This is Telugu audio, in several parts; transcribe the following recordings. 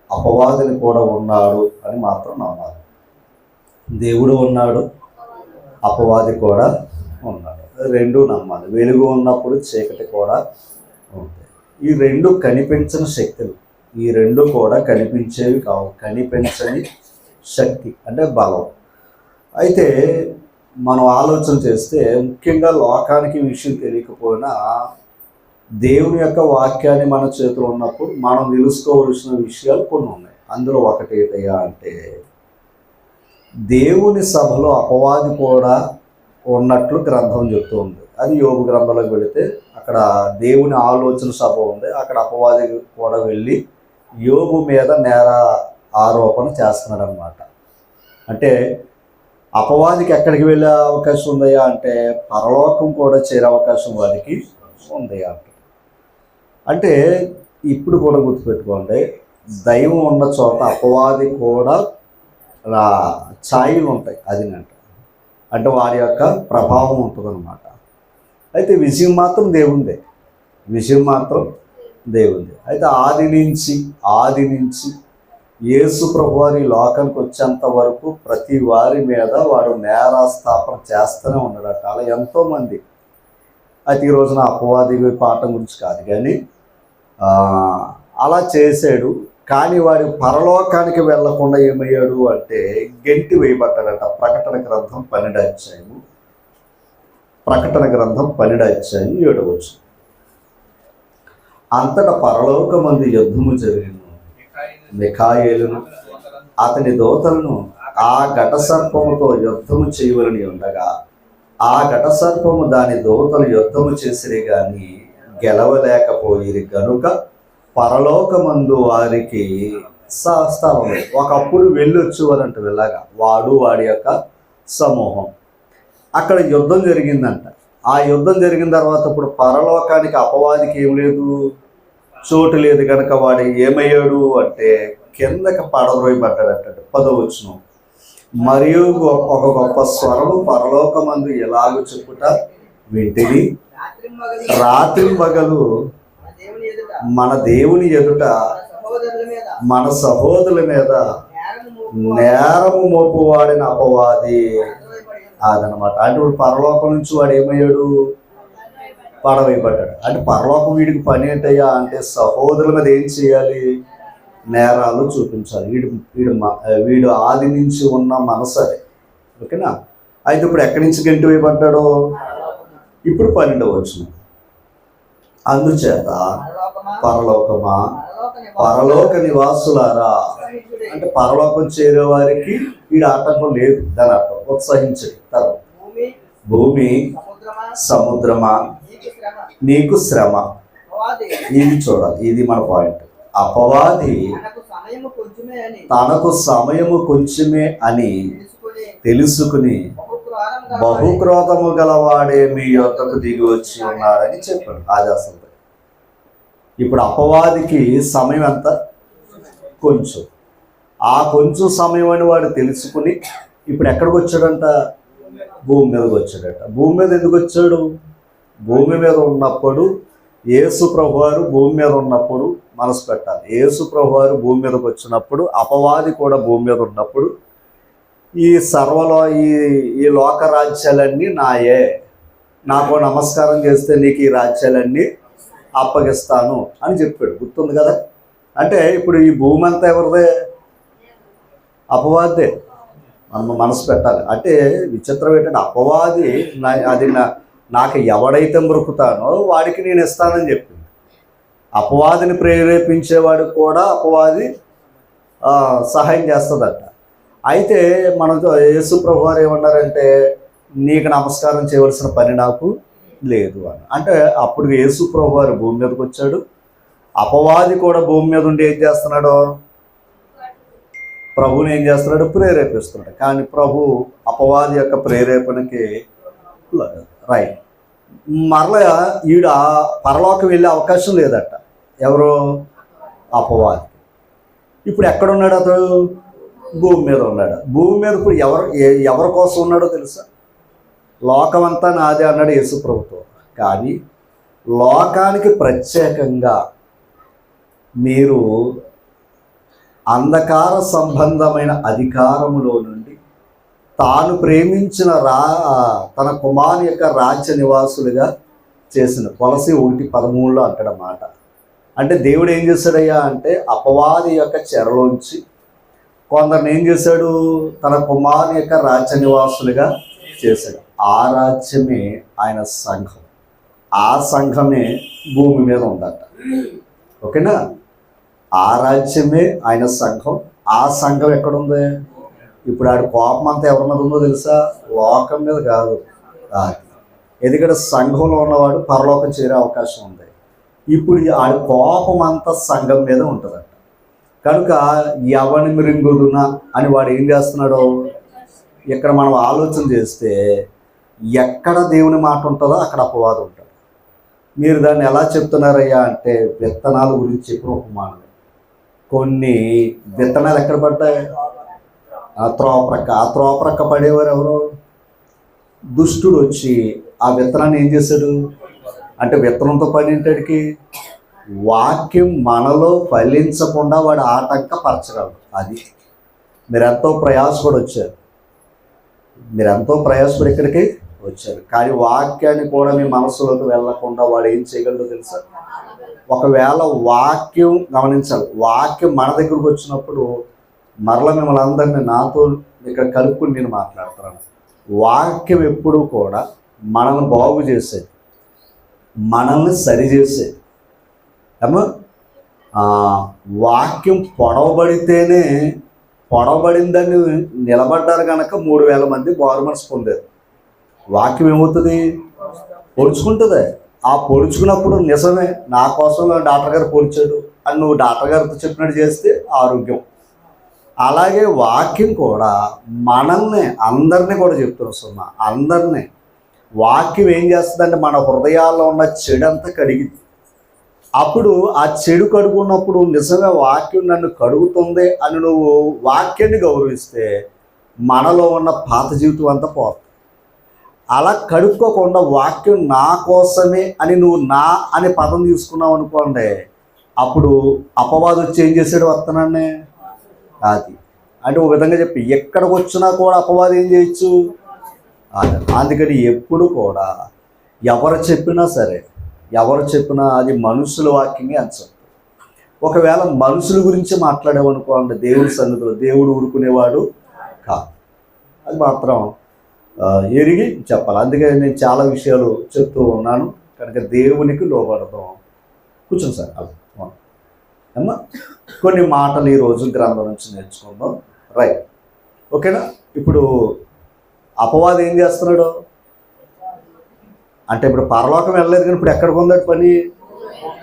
అపవాదిని కూడా ఉన్నాడు అని మాత్రం నమ్మాలి. దేవుడు ఉన్నాడు, అపవాది కూడా ఉన్నాడు, రెండు నమ్మాలి. వెలుగు ఉన్నప్పుడు చీకటి కూడా ఉంది. ఈ రెండు కనిపించని శక్తులు, ఈ రెండు కూడా కనిపించేవి కావు. కనిపించని శక్తి అంటే బలం. అయితే మనం ఆలోచన చేస్తే ముఖ్యంగా లోకానికి విషయం తెలియకపోయినా దేవుని యొక్క వాక్యాన్ని మన చేతిలో ఉన్నప్పుడు మనం తెలుసుకోవలసిన విషయాలు కొన్ని ఉన్నాయి. అందులో ఒకటి ఏంటయ్యా అంటే, దేవుని సభలో అపవాది కూడా ఉన్నట్లు గ్రంథం చెప్తూ ఉంది. అది యోబు గ్రంథంలోకి వెళితే అక్కడ దేవుని ఆలోచన సభ ఉంది. అక్కడ అపవాది కూడా వెళ్ళి యోబు మీద నేర ఆరోపణ చేస్తున్నాడు అన్నమాట. అంటే అపవాదికి ఎక్కడికి వెళ్ళే అవకాశం ఉందయ్యా అంటే పరలోకం కూడా చేరే అవకాశం వారికి ఉందయ్యా అంటే ఇప్పుడు కూడా గుర్తుపెట్టుకోండి, దైవం ఉన్న చోట అపవాది కూడా ఛాయలు ఉంటాయి. అది అంటే వారి యొక్క ప్రభావం ఉంటుందన్నమాట. అయితే విజయం మాత్రం దేవుందే, విజయం మాత్రం దేవుంది. అయితే ఆది నుంచి యేసు ప్రభువారి లోకానికి వచ్చేంత వరకు ప్రతి వారి మీద వాడు నేరాస్థాపన చేస్తూనే ఉన్నాడట. అలా ఎంతోమంది. అయితే ఈ రోజున అపవాది పాఠం గురించి కాదు కానీ అలా చేశాడు. కానీ వాడు పరలోకానికి వెళ్లకుండా ఏమయ్యాడు అంటే గెంటి వేయబడ్డాడట. ప్రకటన గ్రంథం 12వ అధ్యాయము, ప్రకటన గ్రంథం 12వ అధ్యాయం 7వ వచనం. అంతటా పరలోకమందు యుద్ధము జరిగిన మిఖాయేలును అతని దూతలను ఆ ఘట సర్పముతో యుద్ధము చేయవలని ఉండగా ఆ ఘట సర్పము దాని దూతలు యుద్ధము చేసిరి గాని గెలవలేకపోయిరి గనుక పరలోకమందు వారికి స్థలం. ఒకప్పుడు వెళ్ళొచ్చు అని వెళ్ళగా వాడు వాడి యొక్క సమూహం అక్కడ యుద్ధం జరిగిందంట. ఆ యుద్ధం జరిగిన తర్వాత ఇప్పుడు పరలోకానికి అపవాదికి ఏం లేదు, చోటు లేదు. కనుక వాడు ఏమయ్యాడు అంటే కిందకి పడద్రోయబడ్డాడంటాడు. 10వ వచనం. మరియు ఒక గొప్ప స్వరము పరలోకమందు ఎలాగో చెప్పుట వింటిని, రాత్రి పగలు మన దేవుని ఎదుట మన సహోదరుల మీద నేరము మోపువాడిన అపవాది అదనమాట. అంటే ఇప్పుడు పరలోకం నుంచి వాడు ఏమయ్యాడు, పడవేయబడ్డాడు. అంటే పరలోకం వీడికి పని ఏంటయ్యా అంటే సహోదరుల మీద ఏం చేయాలి, నేరాలు చూపించాలి. వీడు ఆది నుంచి ఉన్న మనసరే. ఓకేనా. అయితే ఇప్పుడు ఎక్కడి నుంచి గంటి వేయబడ్డాడో ఇప్పుడు 12వ వచనం. అందుచేత పరలోకమా పరలోక నివాసులారా, అంటే పరలోకం చేరే వారికి వీడి ఆటంకం లేదు. దాని అర్థం ఉత్సహించండి. తర్వాత భూమి సముద్రమా నీకు శ్రమ. ఇది చూడాలి, ఇది మన పాయింట్. అపవాది తనకు సమయము కొంచెమే అని తెలుసుకుని బహుక్రోధము గలవాడే మీ యొద్దకు దిగి వచ్చి ఉన్నాడని చెప్పాడు. అది అసలు ఇప్పుడు అపవాదికి సమయం ఎంత, కొంచెం. ఆ కొంచెం సమయం అని వాడు తెలుసుకుని ఇప్పుడు ఎక్కడికి వచ్చాడంట, భూమి మీదకి వచ్చాడట. భూమి మీద ఎందుకు వచ్చాడు, భూమి మీద ఉన్నప్పుడు యేసు ప్రభువారు భూమి మీద ఉన్నప్పుడు మనసు పెట్టాలి. యేసు ప్రభువారు భూమి మీదకి వచ్చినప్పుడు అపవాది కూడా భూమి మీద ఉన్నప్పుడు ఈ ఈ లోక రాజ్యాలన్నీ నాయే, నాకు నమస్కారం చేస్తే నీకు ఈ రాజ్యాలన్నీ అప్పగిస్తాను అని చెప్పాడు. గుర్తుంది కదా. అంటే ఇప్పుడు ఈ భూమి అంతా ఎవరిదే, అపవాదే. మనం మనసు పెట్టాలి. అంటే విచిత్రం ఏంటంటే అపవాది అది నాకు ఎవడైతే మొరుకుతానో వాడికి నేను ఇస్తానని చెప్పింది. అపవాదిని ప్రేరేపించేవాడు కూడా అపవాది సహాయం చేస్తుందట. అయితే మనతో యేసు ప్రభు వారు ఏమన్నారంటే నీకు నమస్కారం చేయవలసిన పని నాకు లేదు అని. అంటే అప్పుడు యేసు ప్రభు వారు భూమి మీదకి వచ్చాడు. అపవాది కూడా భూమి మీద ఉండి ఏం చేస్తున్నాడు, ప్రభుని ఏం చేస్తున్నాడు, ప్రేరేపిస్తున్నాడు. కానీ ప్రభు అపవాది యొక్క ప్రేరేపణకి రైట్. మరలా ఈడ పరలోకం వెళ్ళే అవకాశం లేదట. ఎవరు, అపవాది. ఇప్పుడు ఎక్కడున్నాడు అతడు, భూమి మీద ఉన్నాడు. భూమి మీద ఇప్పుడు ఎవరి కోసం ఉన్నాడో తెలుసా, లోకమంతా నాదే అన్నాడు యేసు ప్రభుతో. కానీ లోకానికి ప్రత్యేకంగా మీరు అంధకార సంబంధమైన అధికారములో నుండి తాను ప్రేమించిన తన కుమారుని యొక్క రాజ్య నివాసులుగా చేసిన. కొలసి 1:13 అంటాడు మాట. అంటే దేవుడు ఏం చేశాడయ్యా అంటే అపవాది యొక్క చెరలోంచి కొందరిని ఏం చేశాడు, తన కుమారుని యొక్క రాజ్య నివాసులుగా చేశాడు. ఆ రాజ్యమే ఆయన సంఘం. ఆ సంఘమే భూమి మీద ఉందట. ఓకేనా? ఆ రాజ్యమే ఆయన సంఘం. ఆ సంఘం ఎక్కడుంది? ఇప్పుడు ఆడి కోపం అంతా ఎవరి మీద ఉందో తెలుసా? లోకం మీద కాదు. ఎందుకంటే సంఘంలో ఉన్నవాడు పరలోకం చేరే అవకాశం ఉంది. ఇప్పుడు ఆడి కోపం అంతా సంఘం మీద ఉంటుందట. కనుక ఎవని మృంగుదున అని వాడు ఏం చేస్తున్నాడో ఇక్కడ మనం ఆలోచన చేస్తే ఎక్కడ దేవుని మాట ఉంటుందో అక్కడ అపవాదం ఉంటుంది. మీరు దాన్ని ఎలా చెప్తున్నారయ్యా అంటే విత్తనాల గురించి చెప్పిన ఉపమానం. కొన్ని విత్తనాలు ఎక్కడ పడ్డాయి? ఆ త్రోప్రక్క పడేవారు ఎవరు? దుష్టుడు వచ్చి ఆ విత్తనాన్ని ఏం చేశాడు అంటే విత్తనంతో పని ఏంటాడికి వాక్యం మనలో ఫలించకుండా వాడు ఆటంకపరచగలడు. అది మీరెంతో ప్రయాసపడి వచ్చారు, మీరెంతో ప్రయాసపడి ఇక్కడికి వచ్చారు, కానీ వాక్యాన్ని కూడా మీ మనసులోకి వెళ్ళకుండా వాడు ఏం చేయగలడో తెలుసా? ఒకవేళ వాక్యం గమనించాలి, వాక్యం మన దగ్గరకు వచ్చినప్పుడు మరలా మిమ్మల్ని అందరినీ నాతో ఇక్కడ కలుపుకుని నేను మాట్లాడుతున్నాను. వాక్యం ఎప్పుడూ కూడా మనల్ని బాగు చేసేది, మనల్ని సరిచేసేది. ఏమో వాక్యం పొడవబడిందని నిలబడ్డారు కనుక 3000 మంది బారు మనసు పొందారు. వాక్యం ఏమవుతుంది? పొడుచుకుంటుంది. ఆ పొడుచుకున్నప్పుడు నిజమే నా కోసం డాక్టర్ గారు పొడిచాడు అని నువ్వు డాక్టర్ గారితో చెప్పినట్టు చేస్తే ఆరోగ్యం. అలాగే వాక్యం కూడా మనల్ని అందరినీ కూడా చెప్తున్నా సుమా, అందరినీ వాక్యం ఏం చేస్తుందంటే మన హృదయాల్లో ఉన్న చెడు అంతా కడిగింది. అప్పుడు ఆ చెడు కడుగున్నప్పుడు నిజంగా వాక్యం నన్ను కడుగుతుంది అని నువ్వు వాక్యాన్ని గౌరవిస్తే మనలో ఉన్న పాత జీవితం అంతా పోతుంది. అలా కడుక్కోకుండా వాక్యం నా కోసమే అని నువ్వు నా అనే పదం తీసుకున్నావు అనుకోండి, అప్పుడు అపవాదం వచ్చి ఏం చేసాడు? వస్తున్నానే అది అంటే ఒక విధంగా చెప్పి ఎక్కడికి వచ్చినా కూడా అపవాదం ఏం చేయొచ్చు. అందుకని ఎప్పుడు కూడా ఎవరు చెప్పినా సరే, ఎవరు చెప్పినా అది మనుషుల వాక్యమే అంచం. ఒకవేళ మనుషుల గురించి మాట్లాడేవనుకోండి దేవుడి సన్నిధిలో దేవుడు ఊరుకునేవాడు కాదు. అది మాత్రం ఎరిగి చెప్పాలి. అందుకని నేను చాలా విషయాలు చెప్తూ ఉన్నాను కనుక దేవునికి లోబడదాం. కూర్చోండి సార్. అమ్మా కొన్ని మాటలు ఈరోజు గ్రంథం నుంచి నేర్చుకుందాం. రైట్, ఓకేనా? ఇప్పుడు అపవాదం ఏం చేస్తున్నాడు అంటే ఇప్పుడు పరలోకం వెళ్ళలేదు కానీ ఇప్పుడు ఎక్కడికి ఉందట పని?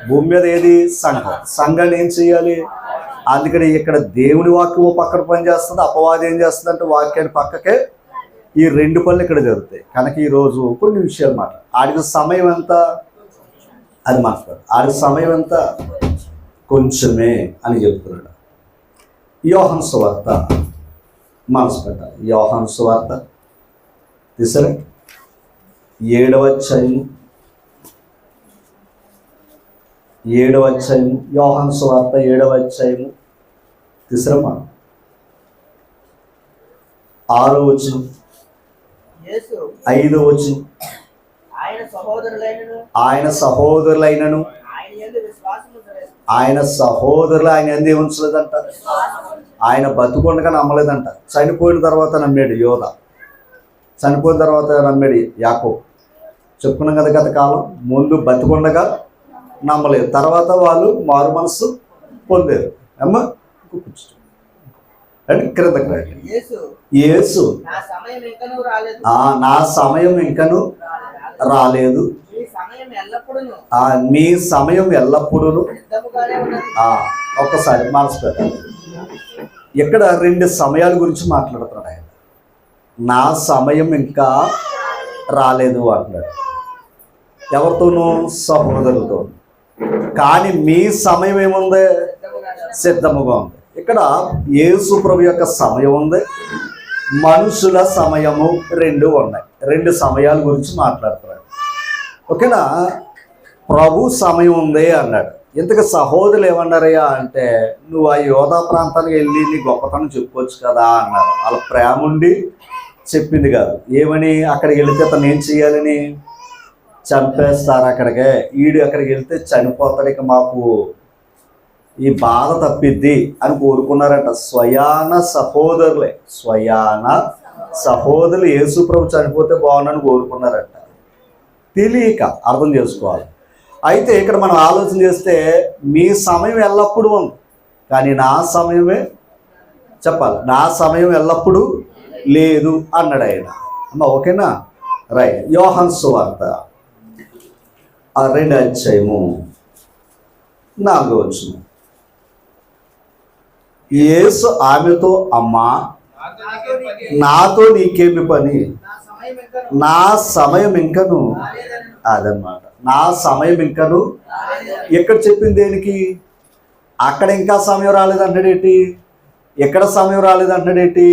భూమి మీద. ఏది? సంఘం. సంఘాన్ని ఏం చేయాలి? అందుకని ఇక్కడ దేవుని వాక్యం పక్కన పని చేస్తుంది, అపవాదం ఏం చేస్తుంది అంటే వాక్యాన్ని పక్కకే. ఈ 2 పనులు ఇక్కడ జరుగుతాయి. కనుక ఈరోజు కొన్ని విషయాలు మాట్లాడు. ఆడికి సమయం ఎంత? అది మాట్లాడు. ఆడికి సమయం ఎంత? కొంచెమే అని చెప్తున్నాడు. యోహాను సువార్త మనసు పెట్టాలి. యోహాను సువార్త తీసరే 7వ అధ్యాయం యోహాను సువార్త 7వ అధ్యాయము తీసరమ్మా 6వ వచనం 5వ వచనం. ఆయన సహోదరులైనను ఆయన ఎందు ఉంచలేదంట. ఆయన బతుకుండగా నమ్మలేదంట. చనిపోయిన తర్వాత నమ్మాడు యోధ, చనిపోయిన తర్వాత నమ్మాడు యాకోబు. చెప్పుకున్నాం కదా గత కాలం. ముందు బతికుండగా నమ్మలేదు, తర్వాత వాళ్ళు మారు మనసు పొందారు. అమ్మ అంటే క్రిందకి రండి. యేసు నా సమయం ఇంకను రాలేదు, మీ సమయం ఎల్లప్పుడూ. ఒక్కసారి మనసు పెట్టాలి. ఇక్కడ 2 సమయాల గురించి మాట్లాడుతున్నాడు ఆయన. నా సమయం ఇంకా రాలేదు అంటున్నాడు. ఎవరితోనూ? సహోదరులతో. కానీ మీ సమయం ఏముంది? సిద్ధముగా ఉంది. ఇక్కడ యేసు ప్రభు యొక్క సమయం ఉంది, మనుషుల సమయము 2 ఉన్నాయి. 2 సమయాల గురించి మాట్లాడుతున్నాడు. ఓకేనా? ప్రభు సమయం ఉంది అన్నాడు. ఇంతకు సహోదరులు ఏమన్నారయ్యా అంటే, నువ్వు ఆ యోధా ప్రాంతానికి వెళ్ళి నీ గొప్పతనం చెప్పుకోవచ్చు కదా అన్నారు. వాళ్ళ ప్రేమ ఉండి చెప్పింది కాదు. ఏమని, అక్కడికి వెళితే అతను ఏం చేయాలని, చంపేస్తారు అక్కడికే, ఈడు అక్కడికి వెళ్తే చనిపోతాడు, ఇక మాకు ఈ బాధ తప్పిద్ది అని కోరుకున్నారంట. స్వయాన సహోదరులు యేసుప్రభు చనిపోతే బాగుండని కోరుకున్నారంట. తెలియక, అర్థం చేసుకోవాలి. అయితే ఇక్కడ మనం ఆలోచన చేస్తే, మీ సమయం ఎల్లప్పుడూ ఉంది, కానీ నా సమయమే చెప్పాలి, నా సమయం ఎల్లప్పుడూ లేదు అన్నాడు ఆయన. అమ్మ ఓకేనా? రైట్. యోహాను సువార్త 2వ అధ్యాయము 4వ వచనం. యేసు ఆమెతో, అమ్మా నాతో నీకేమి పని, నా సమయం ఇంకను, అదనమాట, నా సమయం ఇంకను. ఎక్కడ చెప్పింది దేనికి? అక్కడ ఇంకా సమయం రాలేదన్నాడేంటి, ఎక్కడ సమయం రాలేదన్నాడేంటి?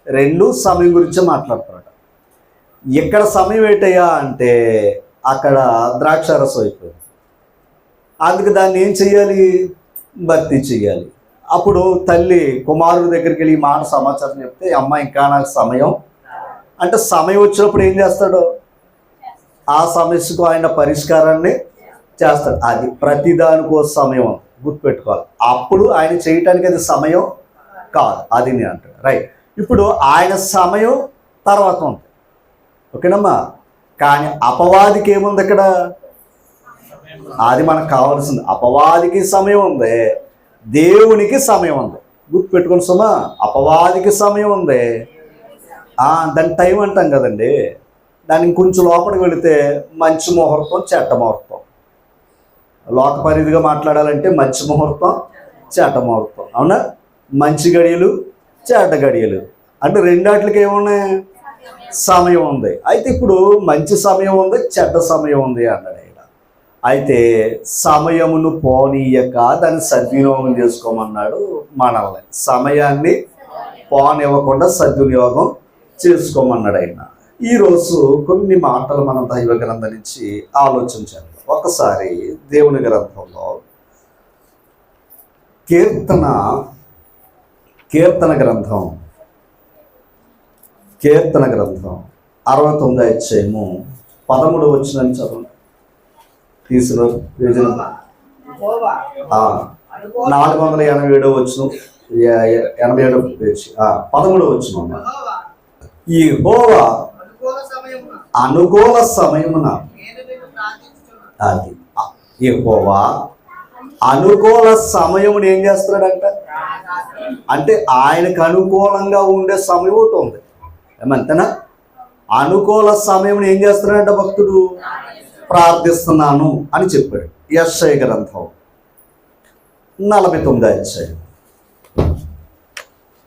రెండు సమయం గురించి మాట్లాడుతున్నాడు. ఎక్కడ సమయం ఏంటయ్యా అంటే, అక్కడ ద్రాక్షారసం అయిపోయింది, అందుకు దాన్ని ఏం చెయ్యాలి, భర్తీ చెయ్యాలి. అప్పుడు తల్లి కుమారుడి దగ్గరికి వెళ్ళి ఈ మాట సమాచారం చెప్తే, అమ్మ ఇంకా నాకు సమయం అంటే, సమయం వచ్చినప్పుడు ఏం చేస్తాడు, ఆ సమస్యకు ఆయన పరిష్కారాన్ని చేస్తాడు. అది ప్రతిదానికో సమయం గుర్తుపెట్టుకోవాలి. అప్పుడు ఆయన చేయటానికి అది సమయం కాదు, అది నేను అంటాడు. రైట్. ఇప్పుడు ఆయన సమయం తర్వాత ఉంది, ఓకేనమ్మా. కానీ అపవాదికి ఏముంది ఇక్కడ, అది మనకు కావాల్సింది. అపవాదికి సమయం ఉంది, దేవునికి సమయం ఉంది. గుర్తుపెట్టుకోండి సుమా, అపవాదికి సమయం ఉంది, దాని టైం అంటాం కదండి. దాన్ని ఇంకొంచెం లోపలికి వెళితే మంచి ముహూర్తం, చెడ్డ ముహూర్తం. లోక పరిధిగా మాట్లాడాలంటే మంచి ముహూర్తం, చెడ్డ ముహూర్తం, అవునా? మంచి గడియలు, చెడ్డ గడియలు అంటే రెండాట్లకి ఏమున్నాయి, సమయం ఉంది. అయితే ఇప్పుడు మంచి సమయం ఉంది, చెడ్డ సమయం ఉంది అన్నాడు ఆయన. అయితే సమయమును పోనీయక దాన్ని సద్వినియోగం చేసుకోమన్నాడు మనల్ని. సమయాన్ని పోనివ్వకుండా సద్వినియోగం చేసుకోమన్నాడు ఆయన. ఈరోజు కొన్ని మాటలు మనం దైవ గ్రంథం నుంచి ఆలోచించాలి. ఒకసారి దేవుని గ్రంథంలో కీర్తన గ్రంథం 69వ అధ్యాయము 13వ వచనం చదవండి. తీసుకున్న 487వ వచనం, 87వ పేజీ, 13వ వచనం. యెహోవా అనుకూల సమయమున, అది యెహోవా అనుకూల సమయమును ఏం చేస్తున్నాడంట అంటే, ఆయనకు అనుకూలంగా ఉండే సమయం ఒకటి ఉంది. ఏమంతేనా? అనుకూల సమయం ఏం చేస్తున్నాడంట భక్తుడు, ప్రార్థిస్తున్నాను అని చెప్పాడు. యెషయా గ్రంథం 49వ అధ్యాయం,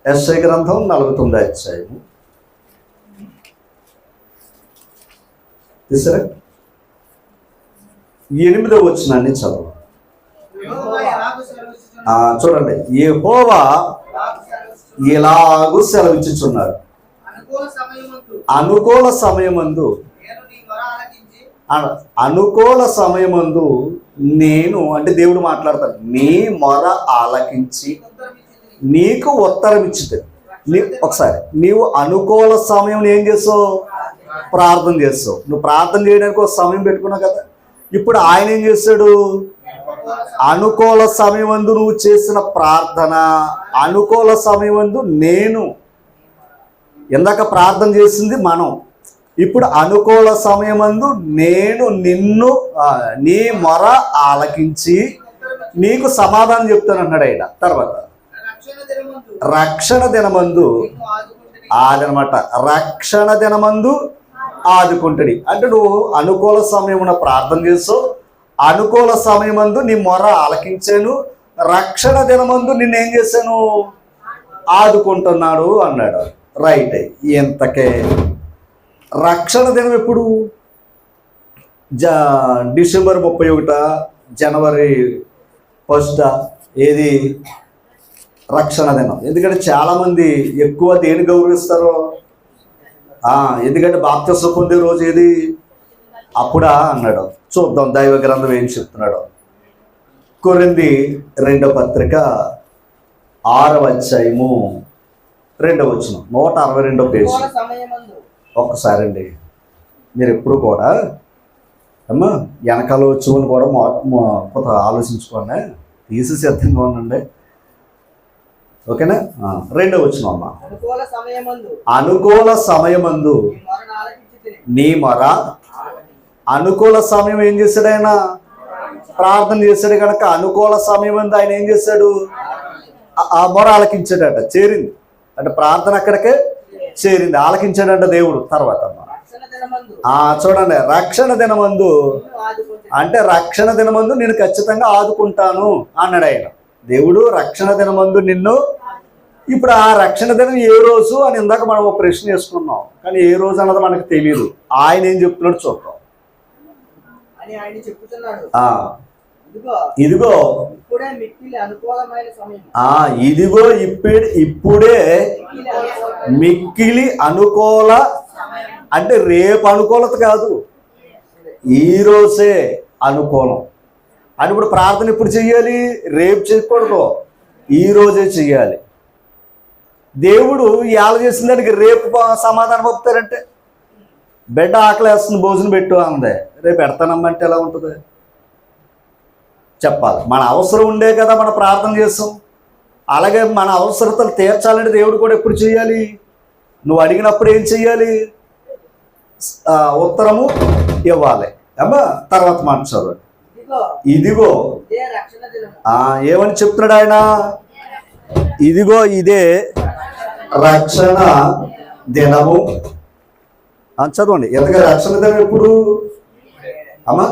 యెషయా గ్రంథం 49వ అధ్యాయం తీసరా 8వ వచనాన్ని చదువు. చూడండి, యెహోవా ఇలాగూ సెలవిచ్చుచున్నాడు, అనుకూల సమయమందు నేను, అంటే దేవుడు మాట్లాడతాడు, నీ మొర ఆలకించి నీకు ఉత్తరం ఇచ్చుతాడు. ఒకసారి నీవు అనుకూల సమయం ఏం చేస్తావు, ప్రార్థన చేస్తావు. నువ్వు ప్రార్థన చేయడానికి ఒక సమయం పెట్టుకున్నావు కదా. ఇప్పుడు ఆయన ఏం చేస్తాడు, అనుకూల సమయమందు నువ్వు చేసిన ప్రార్థన, అనుకూల సమయమందు నేను, ఇందాక ప్రార్థన చేసింది మనం, ఇప్పుడు అనుకూల సమయమందు నేను నిన్ను, నీ మొర ఆలకించి నీకు సమాధానం చెప్తాను అన్నాడు ఆయన. తర్వాత రక్షణ దినమందు, అదనమాట, రక్షణ దినమందు ఆదుకుంటాడు. అంటే నువ్వు అనుకూల సమయమున ప్రార్థన చేస్తావు, అనుకూల సమయమందు నీ మొర ఆలకించాను, రక్షణ దినమందు నిన్నేం చేశాను, ఆదుకుంటున్నాడు అన్నాడు. రైట్. ఇంతకే రక్షణ దినం ఎప్పుడు, డిసెంబర్ 31, జనవరి 1 ఏది రక్షణ దినం? ఎందుకంటే చాలామంది ఎక్కువ దేని గౌరవిస్తారు, ఎందుకంటే బాప్తిస్మం పొందే రోజు ఏది, అప్పుడా అన్నాడు. చూద్దాం దైవ గ్రంథం ఏం చెప్తున్నాడు. కొరింథీ 2వ పత్రిక 6వ అధ్యాయము 2వ వచనం 162వ పేజీ. ఒక్కసారి అండి, మీరు ఎప్పుడు కూడా అమ్మా వెనకాల వచ్చుని కూడా కొంత ఆలోచించుకోండి, తీసి సిద్ధంగా ఉండండి. ఓకేనా? 2వ వచనం అమ్మా. అనుకూల సమయమందు నీ మొర. అనుకూల సమయం ఏం చేశాడు ఆయన? ప్రార్థన చేశాడు కనుక అనుకూల సమయం అందు ఆయన ఏం చేశాడు? ఆ మొర ఆలకించాడట, చేరింది అంటే ప్రార్థన అక్కడికే చేరింది, ఆలకించాడంట దేవుడు. తర్వాత చూడండి, రక్షణ దినమందు అంటే రక్షణ దినమందు నేను ఖచ్చితంగా ఆదుకుంటాను అన్నాడు ఆయన. దేవుడు రక్షణ దినమందు నిన్ను. ఇప్పుడు ఆ రక్షణ దినం ఏ రోజు అని ఇందాక మనం ఒక ప్రశ్న వేసుకున్నాం, కానీ ఏ రోజు అన్నది మనకు తెలియదు. ఆయన ఏం చెప్తున్నాడు చూద్దాం. ఇదిగో ఇదిగో ఇప్పుడే మిక్కిలి అనుకూల అంటే రేపు అనుకూలత కాదు, ఈ రోజే అనుకూలం. అని ఇప్పుడు ప్రార్థన ఎప్పుడు చెయ్యాలి? రేపు చేయకూడదు, ఈ రోజే చెయ్యాలి. దేవుడు ఇవాళ చేసిన దానికి రేపు సమాధానం పంపుతారంటే, బిడ్డ ఆకలి వేస్తుంది భోజనం పెట్టు అందే, రేపు పెడతానమ్మంటే ఎలా ఉంటుంది? చెప్పాలి. మన అవసరం ఉండే కదా మనం ప్రార్థన చేస్తాం. అలాగే మన అవసరతలు తీర్చాలంటే దేవుడు కూడా ఎప్పుడు చేయాలి? నువ్వు అడిగినప్పుడు ఏం చెయ్యాలి? ఉత్తరము ఇవ్వాలి. అమ్మా తర్వాత మాట చదవండి. ఇదిగో ఏమని చెప్తున్నాడు ఆయన? ఇదిగో ఇదే రక్షణ దినము. చదవండి. ఎందుకంటే రక్షణ దినం ఎప్పుడు అమ్మా?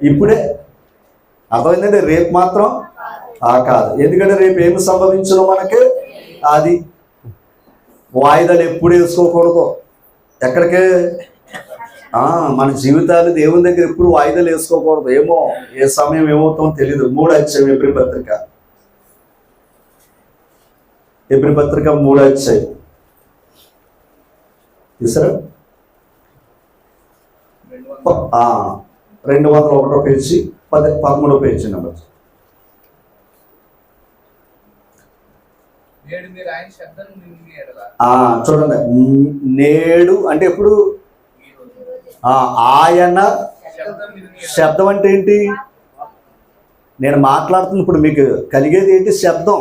ఇప్పుడే. అర్థమైందండి? రేపు మాత్రం కాదు. ఎందుకంటే రేపు ఏమి సంభవించను మనకి అది. వాయిదాలు ఎప్పుడు వేసుకోకూడదు. ఎక్కడికే మన జీవితాలు దేవుని దగ్గర ఎప్పుడు వాయిదాలు వేసుకోకూడదు. ఏమో ఏ సమయం ఏమవుతుందో తెలీదు. 3వ అధ్యాయం ఎబ్రీ పత్రిక 3వ అధ్యాయం చూసారా? 201వ పేజీ 13వ పేజీ నెంబర్. చూడండి, నేడు అంటే ఎప్పుడు? ఆయన శబ్దం అంటే ఏంటి? నేను మాట్లాడుతున్న ఇప్పుడు మీకు కలిగేది ఏంటి? శబ్దం.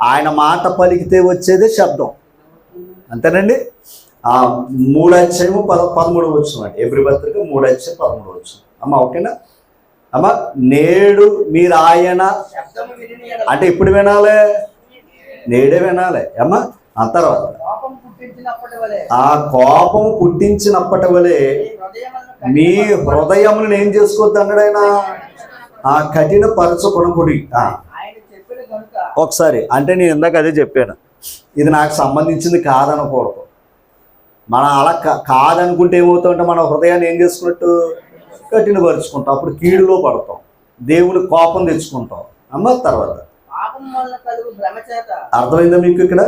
ఆయన మాట పలికితే వచ్చేదే శబ్దం. అంతేనండి. 3వ అధ్యాయము 13వ వచనం అండి. ఎబ్రీ పత్రిక 3వ అధ్యాయం 13వ వచనం. అమ్మ ఓకేనా? అమ్మ నేడు మీరు ఆయన అంటే ఇప్పుడు వినాలి, నేడే వినాలి. అమ్మ ఆ తర్వాత ఆ కోపం పుట్టించినప్పటి వలె మీ హృదయములను ఏం చేసుకోవద్దు అన్నాడు ఆయన. ఆ కఠిన పరచుకొనకుడి. ఒకసారి అంటే నేను ఇందాక అదే చెప్పాను, ఇది నాకు సంబంధించింది కాదనకూడదు. మనం అలా కాదనుకుంటే ఏమవుతుందంటే మన హృదయాన్ని ఏం చేసుకున్నట్టు కఠినపరుచుకుంటాం. అప్పుడు కీడులో పడతాం, దేవుని కోపం తెచ్చుకుంటాం. అమ్మ తర్వాత అర్థమైందా మీకు? ఇక్కడ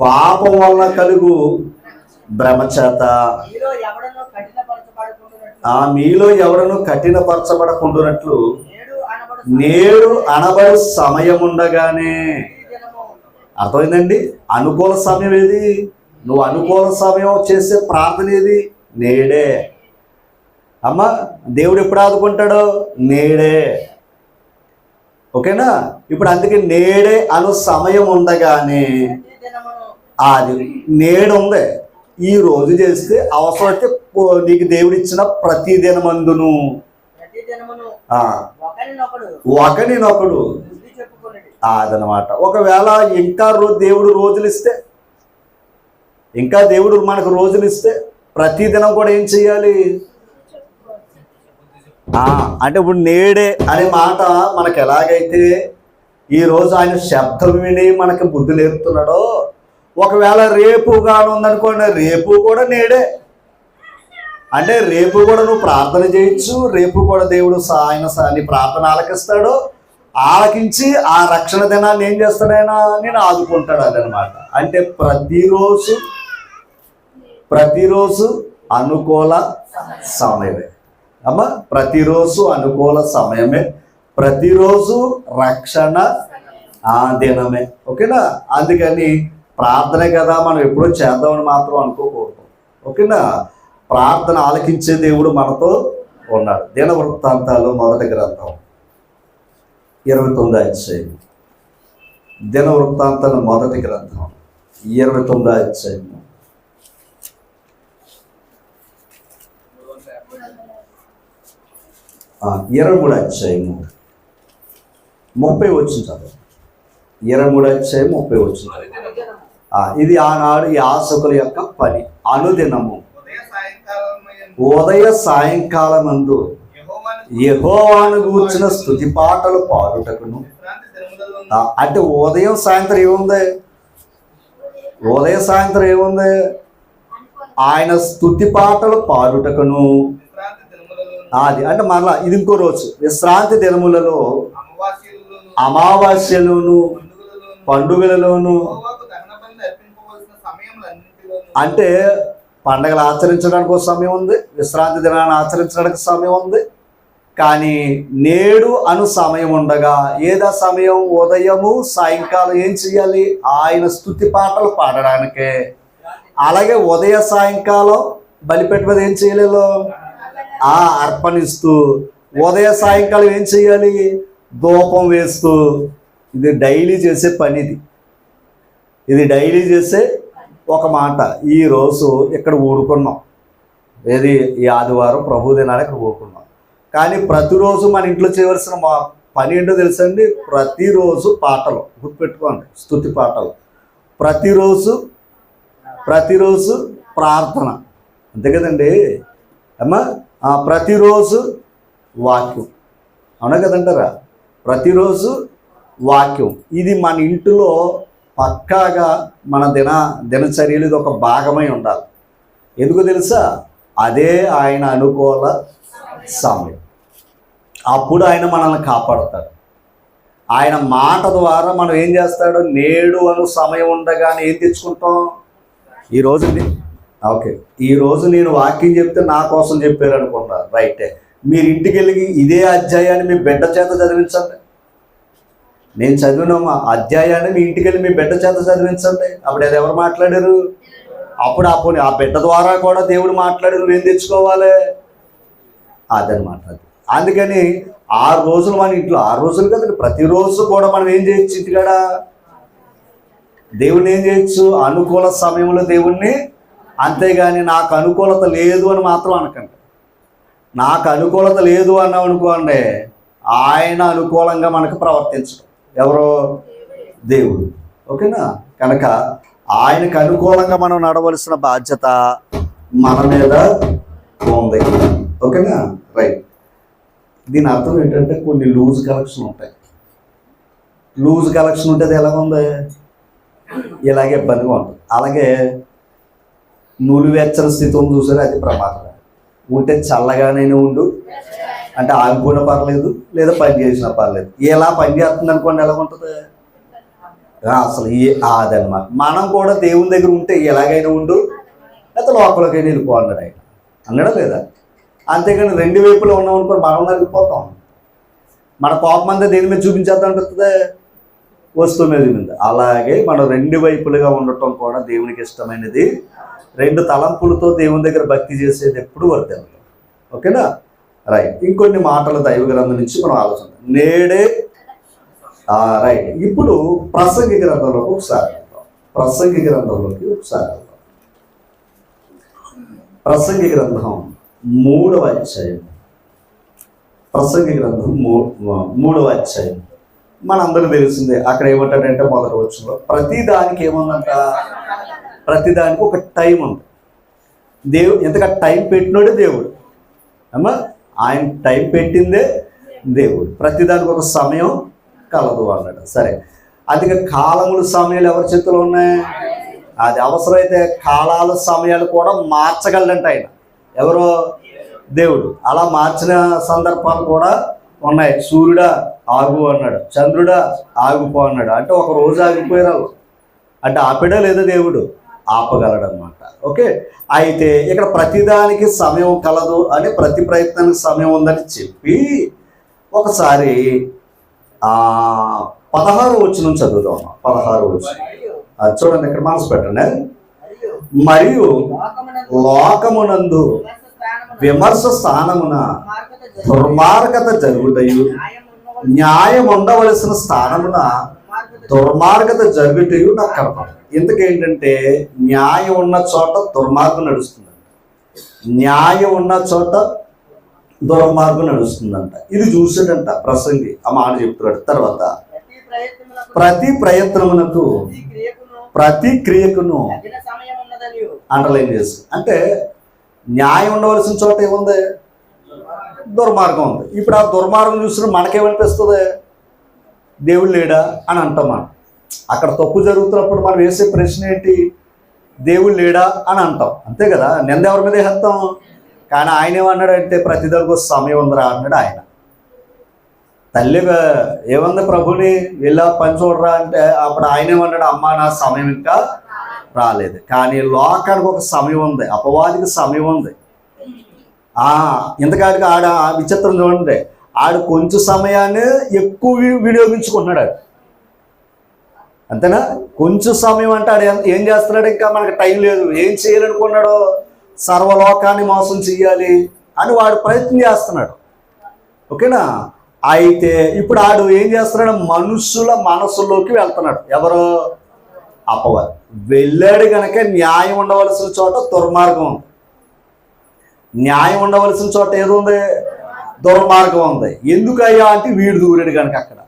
పాపం వల్ల కలుగు భ్రమచేత మీలో ఎవడను కఠినపరచబడకుండానట్లు నేడు అనబడు సమయం ఉండగానే. అర్థమైందండి? అనుకూల సమయం ఏది? నువ్వు అనుకూల సమయం చేసే ప్రార్థన ఏది? నేడే. అమ్మ దేవుడు ఎప్పుడు ఆదుకుంటాడో? నేడే. ఓకేనా? ఇప్పుడు అందుకే నేడే అను సమయం ఉండగానే, అది నేడు ఉంది. ఈ రోజు చేస్తే అవసరమైతే నీకు దేవుడు ఇచ్చిన ప్రతి దినమందును ఒకరినొకడు అదనమాట. ఒకవేళ ఇంకా దేవుడు రోజులు ఇస్తే, ఇంకా దేవుడు మనకు రోజులు ఇస్తే ప్రతి దినం కూడా ఏం చెయ్యాలి అంటే ఇప్పుడు నేడే అనే మాట మనకు ఎలాగైతే ఈరోజు ఆయన శబ్దం విని మనకు బుద్ధి నేర్పుతున్నాడో, ఒకవేళ రేపు కాను ఉందనుకోండి, రేపు కూడా నేడే. అంటే రేపు కూడా నువ్వు ప్రార్థన చేయొచ్చు, రేపు కూడా దేవుడు ఆయన నీ ప్రార్థన ఆలకిస్తాడు. ఆలకించి ఆ రక్షణ దినాన్ని ఏం చేస్తాడైనా నేను ఆదుకుంటాడు అదనమాట. అంటే ప్రతిరోజు అనుకూల సమయమే అమ్మ, ప్రతిరోజు అనుకూల సమయమే. ప్రతిరోజు రక్షణ దినమే. ఓకేనా? అందుకని ప్రార్థనే కదా మనం ఎప్పుడూ చేద్దామని మాత్రం అనుకోకూడదు. ఓకేనా? ప్రార్థన ఆలకించే దేవుడు మనతో ఉన్నాడు. దిన వృత్తాంతాలు మొదటి గ్రంథం 29వ అధ్యాయం. దిన వృత్తాంతాలు మొదటి గ్రంథం 29వ అధ్యాయం 23వ అధ్యాయము 30 వచ్చింది. 23వ అధ్యాయం 30 వచ్చింది. ఇది ఆనాడు యాజకుల యొక్క పని. అనుదినము ఉదయ సాయంకాలమందు యెహోవాను గూర్చిన స్తుతి పాటలు పాడుటకును. అంటే ఉదయం సాయంత్రం ఏముంది? ఉదయం సాయంత్రం ఏముంది? ఆయన స్తుతి పాటలు పాడుటకును. అది అంటే మరలా ఇది ఇంకో రోజు విశ్రాంతి దినములలో, అమావాస్యలోను, పండుగలలోను, అంటే పండగలు ఆచరించడానికి ఒక సమయం ఉంది, విశ్రాంతి దినాన్ని ఆచరించడానికి సమయం ఉంది. కానీ నేడు అను సమయం ఉండగా ఏదా సమయం? ఉదయము సాయంకాలం ఏం చెయ్యాలి? ఆయన స్తుతి పాటలు పాడడానికే. అలాగే ఉదయ సాయంకాలం బలిపెట్టమది ఏం చేయలేదు? అర్పణిస్తూ ఉదయ సాయంకాలం ఏం చెయ్యాలి? ధూపం వేస్తూ. ఇది డైలీ చేసే పని. ఇది డైలీ చేసే ఒక మాట. ఈరోజు ఇక్కడ ఊరుకున్నాం, ఏది ఈ ఆదివారం ప్రభు దినాన్ని ఇక్కడ ఊరుకున్నాం. కానీ ప్రతిరోజు మన ఇంట్లో చేయవలసిన పని ఏంటో తెలుసండి? ప్రతిరోజు పాటలు గుర్తుపెట్టుకోండి, స్తుతి పాటలు. ప్రతిరోజు ప్రార్థన, అంతే కదండి అమ్మా. ప్రతిరోజు వాక్యం, అవునా కదంటారా? ప్రతిరోజు వాక్యం. ఇది మన ఇంటిలో పక్కాగా మన దినచర్యలు ఇది ఒక భాగమై ఉండాలి. ఎందుకు తెలుసా? అదే ఆయన అనుకూల సమయం. అప్పుడు ఆయన మనల్ని కాపాడుతాడు. ఆయన మాట ద్వారా మనం ఏం చేస్తాడు? నేడు అను సమయం ఉండగానే ఏం తెచ్చుకుంటాం? ఈరోజు నేను వాక్యం చెప్తే నా కోసం చెప్పారు అనుకున్నా, రైటే. మీరు ఇంటికి వెళ్ళి ఇదే అధ్యాయాన్ని మీ బిడ్డ చేత చదివించండి. నేను చదివిన అధ్యాయాన్ని మీ ఇంటికి వెళ్ళి మీ బిడ్డ చేత చదివించండి. అప్పుడు అది ఎవరు మాట్లాడారు? అప్పుడు ఆ బిడ్డ ద్వారా కూడా దేవుడు మాట్లాడి నువ్వేం తెచ్చుకోవాలి? అదనమాట. అందుకని 6 రోజులు మన ఇంట్లో, 6 రోజులు కదండి, ప్రతిరోజు కూడా మనం ఏం చేయొచ్చు? ఇంటికాడ దేవుణ్ణి ఏం చేయొచ్చు? అనుకూల సమయంలో దేవుణ్ణి. అంతేగాని నాకు అనుకూలత లేదు అని మాత్రం అనకండి. నాకు అనుకూలత లేదు అన్నాం అనుకోండి, ఆయన అనుకూలంగా మనకు ప్రవర్తించడం. ఎవరో? దేవుడు. ఓకేనా? కనుక ఆయనకు అనుకూలంగా మనం నడవలసిన బాధ్యత మన మీద ఉంది. ఓకేనా? రైట్. దీని అర్థం ఏంటంటే కొన్ని లూజ్ కలెక్షన్ ఉంటాయి. లూజ్ కలెక్షన్ ఉంటుంది ఎలా ఉంది? ఇలాగే ఇబ్బందిగా ఉంటుంది. అలాగే నులివెచ్చని స్థితి ఉంది చూసారు, అది ప్రమాదం. ఉంటే చల్లగానైనా ఉండు, అంటే ఆగిపోయినా పర్లేదు, లేదా పని చేసినా పర్లేదు. ఎలా పని చేస్తుంది అనుకోండి, ఎలా ఉంటుంది అసలు అదనమాట. మనం కూడా దేవుని దగ్గర ఉంటే ఎలాగైనా ఉండు, లేకపోతే లోపలికైనా వెళ్ళిపో అన్నాడు ఆయన. అన్నాడా లేదా? అంతేగాని 2 వైపులో ఉన్నాం అనుకో, మనం నలిగిపోతాం. మన కోపం అంతా దేని మీద చూపించేద్దాం అనిపిస్తుంది? వస్తువు మీద ఉంది. అలాగే మనం 2 వైపులుగా ఉండటం కూడా దేవునికి ఇష్టమైనది. 2 తలంపులతో దేవుని దగ్గర భక్తి చేసేది ఎప్పుడు వర్ధనం. ఓకేనా? రైట్. ఇంకొన్ని మాటలు దైవ గ్రంథం నుంచి మనం ఆలోచిద్దాం. నేడే రైట్. ఇప్పుడు ప్రసంగి గ్రంథంలోకి ఒకసారి వెళ్దాం. ప్రసంగి గ్రంథంలోకి ఒకసారి వెళ్దాం. ప్రసంగి గ్రంథం 3వ అధ్యాయం. ప్రసంగి గ్రంథం 3వ అధ్యాయం మనందరూ తెలిసిందే. అక్కడ ఏమంటాడంటే మొదటి వచనంలో ప్రతి దానికి ఏముందంట? ప్రతి దానికి ఒక టైం ఉంది. దేవుడు ఎంతగా టైం పెట్టినోడే దేవుడు అమ్మా. ఆయన టైం పెట్టిందే దేవుడు. ప్రతిదానికి ఒక సమయం కలదు అన్నాడు. సరే, అందుకే కాలములు సమయాలు ఎవరి చేతిలో ఉన్నాయి? అది అవసరమైతే కాలాలు సమయాలు కూడా మార్చగలడంట ఆయన. ఎవరో? దేవుడు. అలా మార్చిన సందర్భాలు కూడా ఉన్నాయి. సూర్యుడా ఆగు అన్నాడు, చంద్రుడా ఆగిపో అన్నాడు. అంటే ఒక రోజు ఆగిపోయారు అంటే ఆపడా లేదా? దేవుడు ఆపగలడు అనమాట. ఓకే. అయితే ఇక్కడ ప్రతిదానికి సమయం కలదు అని, ప్రతి ప్రయత్నానికి సమయం ఉందని చెప్పి ఒకసారి 16 వచనం చదువుదాం. 16 వచనం అది చూడండి, ఇక్కడ మనసు పెట్టండి. మరియు లోకమునందు విమర్శ స్థానమున దుర్మార్గత జరుగుటయు, న్యాయం ఉండవలసిన స్థానమున దుర్మార్గత జరుగుటయు నాకు కనపడదు. ఇంతకేంటంటే న్యాయం ఉన్న చోట దుర్మార్గం నడుస్తుందంట, న్యాయం ఉన్న చోట దుర్మార్గం నడుస్తుందంట. ఇది చూసాడంట ప్రసంగి ఆ మాట చెప్తున్నాడు. తర్వాత ప్రతి ప్రయత్నమునకు ప్రతి క్రియకును అండర్లైన్ చేసి, అంటే న్యాయం ఉండవలసిన చోట ఏముంది? దుర్మార్గం ఉంది. ఇప్పుడు ఆ దుర్మార్గం చూసిన మనకేమనిపిస్తుంది? దేవుడు లేడా అని అంటాం మనం. అక్కడ తప్పు జరుగుతున్నప్పుడు మనం వేసే ప్రశ్న ఏంటి? దేవుడు లేడా అని అంటాం, అంతే కదా. నింద ఎవరి మీద వేస్తాం? కానీ ఆయన ఏమన్నాడంటే ప్రతిదానికి సమయం ఉందిరా అన్నాడు ఆయన. తల్లిగా ఏమంది ప్రభుని వెళ్ళా పని చూడరా అంటే అప్పుడు ఆయన ఏమన్నాడు? అమ్మ నా సమయం ఇంకా రాలేదు. కానీ లోకానికి ఒక సమయం ఉంది, అపవాదికి సమయం ఉంది. ఇంతకాడికి ఆడ విచిత్రం చూడండి, ఆడు కొంచెం సమయాన్ని ఎక్కువ వినియోగించుకుంటున్నాడు ఆడు, అంతేనా? కొంచెం సమయం అంటే ఆడు ఏం చేస్తున్నాడు? ఇంకా మనకి టైం లేదు, ఏం చేయాలనుకున్నాడు? సర్వలోకాన్ని మోసం చెయ్యాలి అని వాడు ప్రయత్నం చేస్తున్నాడు, ఓకేనా? అయితే ఇప్పుడు ఆడు ఏం చేస్తున్నాడు? మనుషుల మనసులోకి వెళ్తున్నాడు. ఎవరు? అపవాది. వెళ్ళాడు కనుక న్యాయం ఉండవలసిన చోట దుర్మార్గం ఉంది, న్యాయం ఉండవలసిన చోట ఏది ఉంది? దుర్మార్గం ఉంది. ఎందుకయ్యా అంటే వీడు దూరాడు కనుక అక్కడ.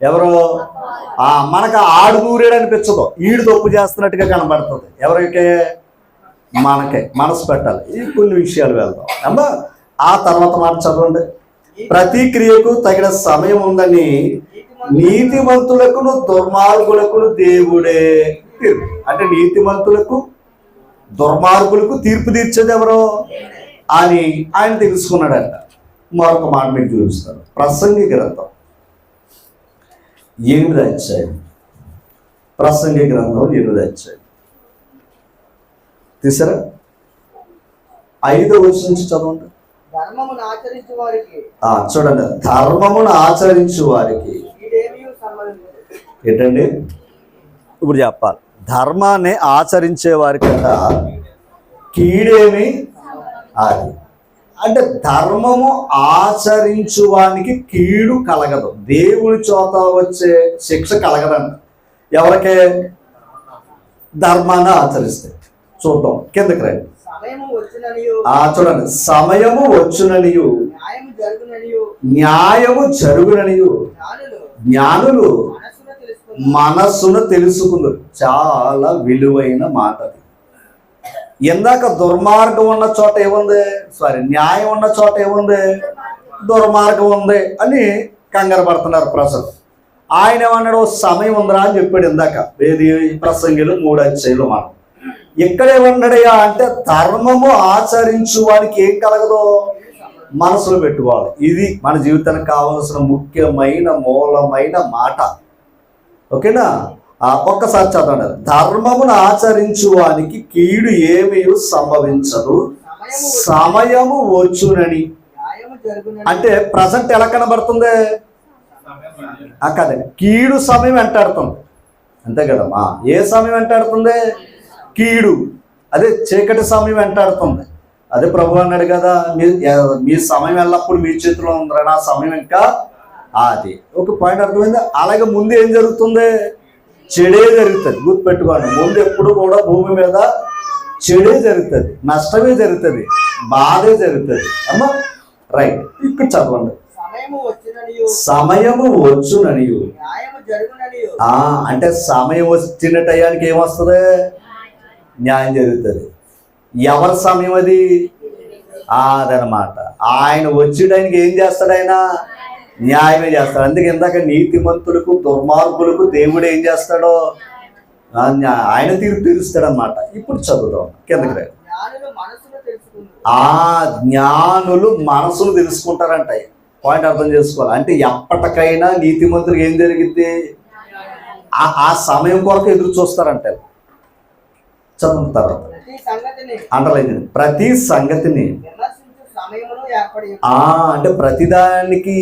ఎవరు? మనకు ఆడు దూరాడు అనిపించదు, ఈడు తప్పు చేస్తున్నట్టుగా కనబడుతుంది. ఎవరికి? మనకే. మనసు పెట్టాలి. ఈ కొన్ని విషయాలు వెళ్దాం అమ్మా. ఆ తర్వాత మాట చదవండి. ప్రతి క్రియకు తగిన సమయం ఉందని నీతిమంతులకును దుర్మార్గులకును దేవుడే తీర్పు. అంటే నీతిమంతులకు దుర్మార్గులకు తీర్పు తీర్చేది ఎవరో అని ఆయన తెలుసుకున్నాడంట. మరొక మాట మీకు చూపిస్తాను. ప్రసంగి గ్రంథం 8వ అధ్యాయం. ప్రసంగి గ్రంథం 8వ అధ్యాయం తీసారా? 5వ వచనం నుంచి చదవండి. చూడండి, ధర్మమును ఆచరించు వారికి ఏంటండి ఇప్పుడు చెప్పాలి. ధర్మాన్ని ఆచరించే వారికంట కీడేమి అది. అంటే ధర్మము ఆచరించువానికి కీడు కలగదు, దేవుని చోత వచ్చే శిక్ష కలగదంట. ఎవరికే? ధర్మాన్ని ఆచరిస్తే. చూద్దాం, కిందకి రండి. చూడండి, సమయము వచ్చుననియు న్యాయము జరుగుననియు జ్ఞానులు మనస్సును తెలుసుకుందరు. చాలా విలువైన మాట. ఇందాక దుర్మార్గం ఉన్న చోట ఏముంది? న్యాయం ఉన్న చోట ఏముంది? దుర్మార్గం ఉంది అని కంగారు పడుతున్నారు ప్రజలు. ఆయన ఏమన్నాడు? సమయం ఉందిరా అని చెప్పాడు ఇందాక. ఏది? ప్రసంగిలు 3వ అధ్యాయంలో. మనం ఎక్కడేమన్నాడయ్యా అంటే ధర్మము ఆచరించు వానికి ఏం కలగదో మనసులో పెట్టుకోవాలి. ఇది మన జీవితానికి కావలసిన ముఖ్యమైన మూలమైన మాట, ఓకేనా? ఒక్కసారి చదవండి. ధర్మమును ఆచరించు వానికి కీడు ఏమీ సంభవించదు, సమయము వచ్చునని. అంటే ప్రజెంట్ ఎలా కనబడుతుంది? కదండి, కీడు సమయం వెంటాడుతుంది, అంతే కదమ్మా. ఏ సమయం వెంటాడుతుంది? కీడు. అదే చీకటి సమయం వెంటాడుతుంది. అదే ప్రభు అన్నాడు కదా, మీ సమయం ఎల్లప్పుడు మీ చేతిలో ఉందిరా, నా సమయం ఇంకా. అది ఒక పాయింట్ అర్థమైంది. అలాగే ముందు ఏం జరుగుతుంది? చెడే జరుగుతుంది. గుర్తుపెట్టుకోండి, ముందు ఎప్పుడు కూడా భూమి మీద చెడే జరుగుతుంది, నష్టమే జరుగుతుంది, బాధే జరుగుతుంది అమ్మా. రైట్, ఇక్కడ చదవండి. సమయము వచ్చుననియు. అంటే సమయం వచ్చిన టయానికి ఏమొస్తుంది? న్యాయం జరుగుతుంది. ఎవరి సమయం అది? అదనమాట. ఆయన వచ్చేటానికి ఏం చేస్తాడు? ఆయన న్యాయమే చేస్తాడు. అందుకే ఇందాక నీతిమంతులకు దుర్మార్గులకు దేవుడు ఏం చేస్తాడో ఆయన తీర్పు తీరుస్తాడు అనమాట. ఇప్పుడు చదువుదాం, కిందకి రండి. జ్ఞానులు మనసులు తెలుసుకుంటారంట. పాయింట్ అర్థం చేసుకోవాలి. అంటే ఎప్పటికైనా నీతిమంతులకు ఏం జరిగింది? ఆ సమయం కొరకు ఎదురు చూస్తారంట. చదువుతారు అండర్లైన్. ప్రతి సంగతిని అంటే ప్రతిదానికి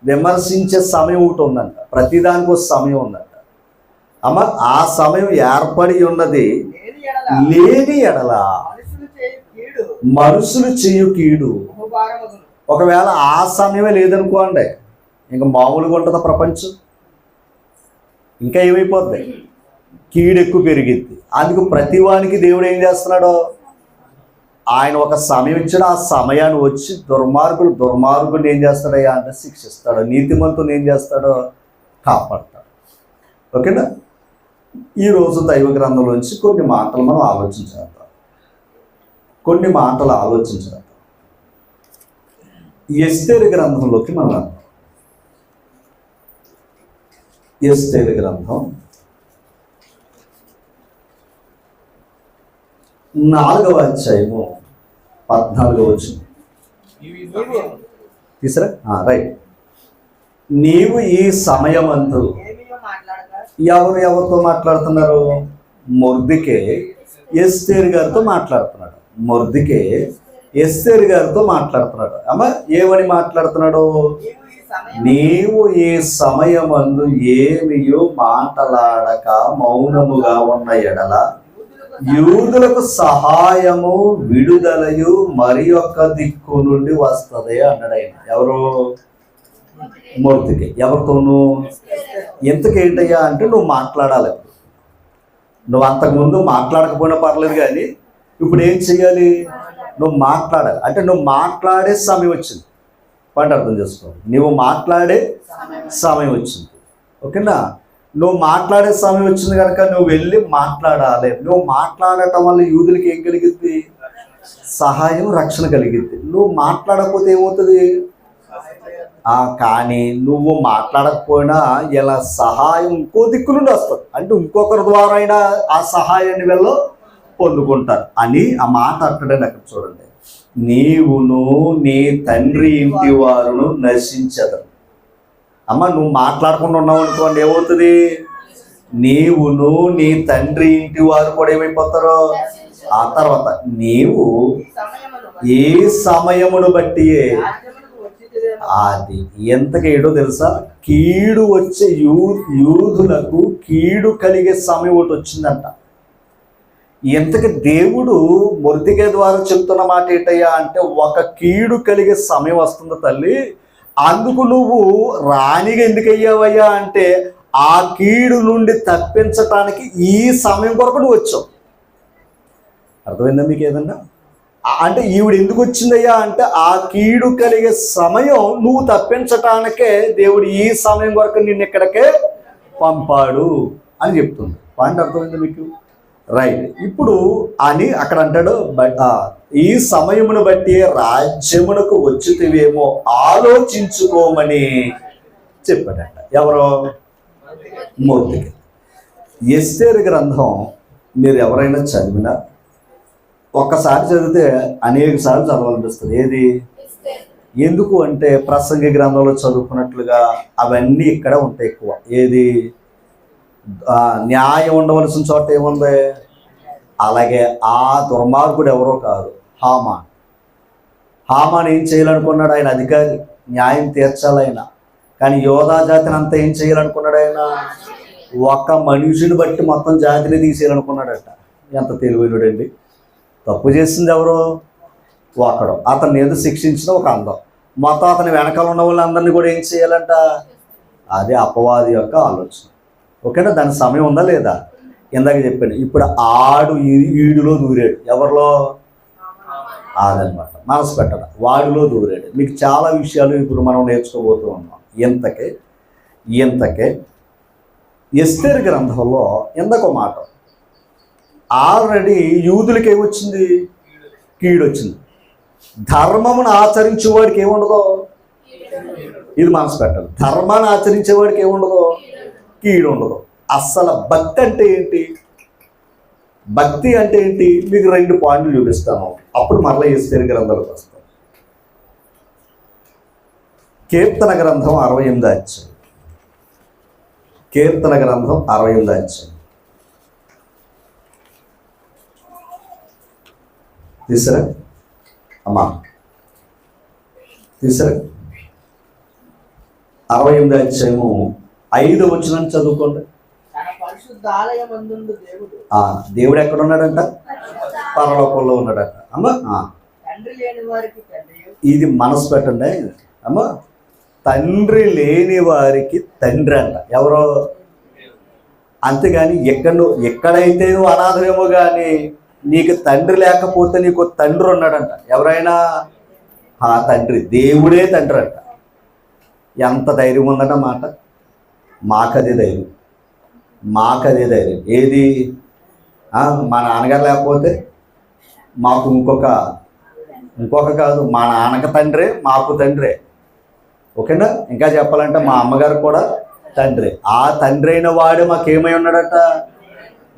విమర్శించే సమయం ఒకటి ఉందంట, ప్రతిదానికి ఒక సమయం ఉందంట. అమ్మ ఆ సమయం ఏర్పడి ఉన్నది, లేని ఎడల మనుషులు చేయు కీడు. ఒకవేళ ఆ సమయమే లేదనుకోండి, ఇంకా మామూలుగా ఉంటుందా ప్రపంచం? ఇంకా ఏమైపోద్ది? కీడు ఎక్కువ పెరిగిద్ది. అందుకు ప్రతివానికి దేవుడు ఏం చేస్తున్నాడో, ఆయన ఒక సమయం ఇచ్చాడు. ఆ సమయాన్ని వచ్చి దుర్మార్గుడిని ఏం చేస్తాడయ్యా అంటే శిక్షిస్తాడు, నీతిమంతుని ఏం చేస్తాడో కాపాడతాడు. ఓకేనా? ఈరోజు దైవ గ్రంథంలోంచి కొన్ని మాటలు మనం ఆలోచించేద్దాం. ఎస్తేరు గ్రంథంలోకి మనం వెళ్దాం. ఎస్తేరు గ్రంథం 4వ అధ్యాయము 14వ వచనం తీసరా? రైట్. నీవు ఈ సమయమందు ఎవరితో మాట్లాడుతున్నారు? మొర్దెకై ఎస్తేరు గారితో మాట్లాడుతున్నాడు. ఎస్తేరు గారితో మాట్లాడుతున్నాడు. అమ్మ ఏమని మాట్లాడుతున్నాడు? నీవు ఈ సమయమందు ఏమియో మాటలాడక మౌనముగా ఉన్న ఎడల యూదులకు సహాయము విడుదలయు మరి ఒక్క దిక్కు నుండి వస్తుంది అన్నాడు ఆయన. ఎవరు? మొర్దెకై. ఎవరితోనూ? ఎంతకేంటయ్యా అంటే నువ్వు మాట్లాడాలి. నువ్వు అంతకుముందు మాట్లాడకపోయినా పర్లేదు, కానీ ఇప్పుడు ఏం చెయ్యాలి? నువ్వు మాట్లాడాలి. అంటే నువ్వు మాట్లాడే సమయం వచ్చింది. పాయింట్ అర్థం చేసుకో. నువ్వు మాట్లాడే సమయం వచ్చింది. ఓకేనా? నువ్వు మాట్లాడే సమయం వచ్చింది కనుక నువ్వు వెళ్ళి మాట్లాడాలి. నువ్వు మాట్లాడటం వల్ల యూదులకి ఏం కలిగిద్ది? సహాయం, రక్షణ కలిగిద్ది. నువ్వు మాట్లాడకపోతే ఏమవుతుంది? కానీ నువ్వు మాట్లాడకపోయినా ఇలా సహాయం ఇంకో దిక్కు నుండి వస్తుంది. అంటే ఇంకొకరి ద్వారా అయినా ఆ సహాయాన్ని వీళ్ళు పొందుకుంటారు అని ఆ మాట అంటాడని అక్కడ చూడండి. నీవును నీ తండ్రి ఇంటి వారును నశించదు. అమ్మ నువ్వు మాట్లాడకుండా ఉన్నావు అనుకోండి, ఏమవుతుంది? నీవును నీ తండ్రి ఇంటి వారు కూడా ఏమైపోతారో. ఆ తర్వాత నీవు ఏ సమయమును బట్టి అది ఎంతకేడో తెలుసా? కీడు వచ్చే యూదులకు కీడు కలిగే సమయం ఒకటి వచ్చిందంట. ఎంతకి దేవుడు మొర్దెకై ద్వారా చెప్తున్న మాట ఏంటయ్యా అంటే, ఒక కీడు కలిగే సమయం వస్తుంది తల్లి, అందుకు నువ్వు రాణిగా ఎందుకు అయ్యావయ్యా అంటే ఆ కీడు నుండి తప్పించటానికి ఈ సమయం కొరకు నువ్వు వచ్చావు. అర్థమైందా మీకు ఏదన్నా? అంటే ఈవిడ ఎందుకు వచ్చిందయ్యా అంటే ఆ కీడు కలిగే సమయం నువ్వు తప్పించటానికే దేవుడు ఈ సమయం వరకు నిన్ను ఇక్కడికే పంపాడు అని చెప్తుంది. పాయింట్ అర్థమైందా మీకు? రైట్. ఇప్పుడు అని అక్కడ అంటాడు, ఈ సమయమును బట్టి రాజ్యమునకు వచ్చితివేమో ఆలోచించుకోమని చెప్పాడట. ఎవరో? మొర్దెకై. ఎస్తేరు గ్రంథం మీరు ఎవరైనా చదివినా ఒక్కసారి చదివితే అనేక సార్లు చదవాలనిపిస్తుంది. ఏది? ఎందుకు అంటే ప్రసంగి గ్రంథంలో చదువుకున్నట్లుగా అవన్నీ ఇక్కడ ఉంటాయి ఎక్కువ. ఏది? న్యాయం ఉండవలసిన చోట ఏముంది? అలాగే ఆ దుర్మార్గుడు ఎవరో కాదు, హామాన్ ఏం చేయాలనుకున్నాడు? ఆయన అధికారి, న్యాయం తీర్చాలి ఆయన. కానీ యోధా జాతిని అంతా ఏం చేయాలనుకున్నాడు? ఆయన ఒక మనిషిని బట్టి మొత్తం జాతిని తీసేయాలనుకున్నాడట. ఎంత తెలివైనడండి! తప్పు చేసింది ఎవరో? ఒకడు. అతన్ని ఏదో శిక్షించిన ఒక అందం. మొత్తం అతని వెనకాల ఉన్న వాళ్ళందరినీ కూడా ఏం చేయాలంట? అదే అపవాది యొక్క ఆలోచన. ఓకేనా? దాని సమయం ఉందా లేదా? ఇందాక చెప్పాను. ఇప్పుడు ఆడు ఈడులో దూరాడు. ఎవరిలో? అదనమాట. మనసు పెట్టడం. వాడిలో దూరాడు. మీకు చాలా విషయాలు ఇప్పుడు మనం నేర్చుకోబోతూ ఉన్నాం. ఇంతకే ఎస్తేరు గ్రంథంలో ఇందొక మాట, ఆల్రెడీ యూదులకి ఏమొచ్చింది? కీడు వచ్చింది. ధర్మమును ఆచరించేవాడికి ఏముండదో? ఇది మనసు పెట్టాలి. ధర్మాన్ని ఆచరించేవాడికి ఏముండదో? కీడు ఉండదు. అస్సలు భక్తి అంటే ఏంటి? భక్తి అంటే ఏంటి? మీకు 2 పాయింట్లు చూపిస్తాను, అప్పుడు మరలా ఎస్తేరు గ్రంథంలోకి వస్తాం. కీర్తన గ్రంథం 68వ అధ్యాయం. కీర్తన గ్రంథం 68వ అధ్యాయం తీసరా అమ్మా? తీసారు 68వ అధ్యాయము 5వ వచనం చదువుకోండి. దేవుడు ఎక్కడ ఉన్నాడంట? పరలోకంలో ఉన్నాడంట. అమ్మా ఇది మనసు పెట్టండి అమ్మా. తండ్రి లేని వారికి తండ్రి అంట. ఎవరో? అంతేగాని ఎక్కడైతే నువ్వు అనాథమేమో కానీ నీకు తండ్రి లేకపోతే నీకు తండ్రి ఉన్నాడంట. ఎవరైనా ఆ తండ్రి, దేవుడే తండ్రి అంట. ఎంత ధైర్యం ఉందట మాట. మాకదే ధైర్యం, మాకదే ధైర్యం. ఏది? మా నాన్నగారు లేకపోతే మాకు ఇంకొక కాదు, మా నాన్నకి తండ్రే మాకు తండ్రే. ఓకేనా? ఇంకా చెప్పాలంటే మా అమ్మగారు కూడా తండ్రి. ఆ తండ్రి అయిన వాడు మాకేమై ఉన్నాడట?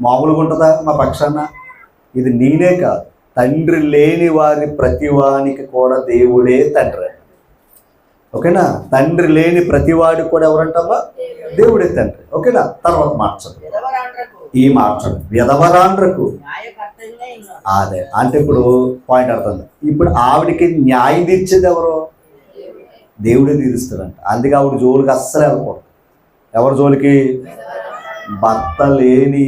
మామూలుగా ఉంటుందా మా పక్షాన? ఇది నేనే కాదు, తండ్రి లేని వారి ప్రతివానికి కూడా దేవుడే తండ్రి. ఓకేనా? తండ్రి లేని ప్రతివాడికి కూడా ఎవరంటామా? దేవుడే తండ్రి. ఓకేనా? తర్వాత మార్చండి, ఈ మార్చండి. విధవరాండ్రకు అదే అంటే ఇప్పుడు పాయింట్ అర్థం. ఇప్పుడు ఆవిడికి న్యాయం తీర్చేది ఎవరు? దేవుడే తీరుస్తాడంట. అందుకే ఆవిడ జోలికి అస్సలు వెళ్ళకూడదు. ఎవరి జోలికి? భర్త లేని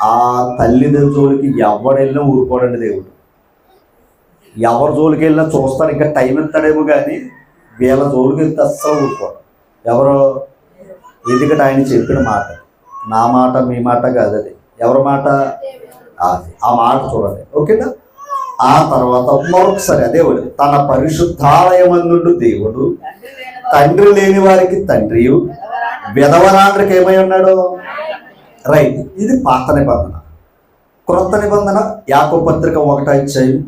ఆ తల్లిదండ్రుల జోలికి ఎవరు వెళ్ళినా ఊరుకోడండి దేవుడు. ఎవరి జోలికి వెళ్ళినా చూస్తాడు, ఇంకా టైం ఇస్తాడేమో కానీ వీళ్ళ జోలికి వెళ్తే అస్సలు ఊరుకోడు. ఎవరో? ఎందుకంటే ఆయన చెప్పిన మాట, నా మాట మీ మాట కాదు, అది ఎవరి మాట? అది ఆ మాట చూడండి. ఓకేనా? ఆ తర్వాత మరొకసారి అదే తన పరిశుద్ధాలయమందు దేవుడు తండ్రి లేని వారికి తండ్రియు విధవరాండ్రికి ఏమై ఉన్నాడు? రైట్. ఇది పాత నిబంధన. క్రొత్త నిబంధన యాకోబు పత్రిక 1వ అధ్యాయం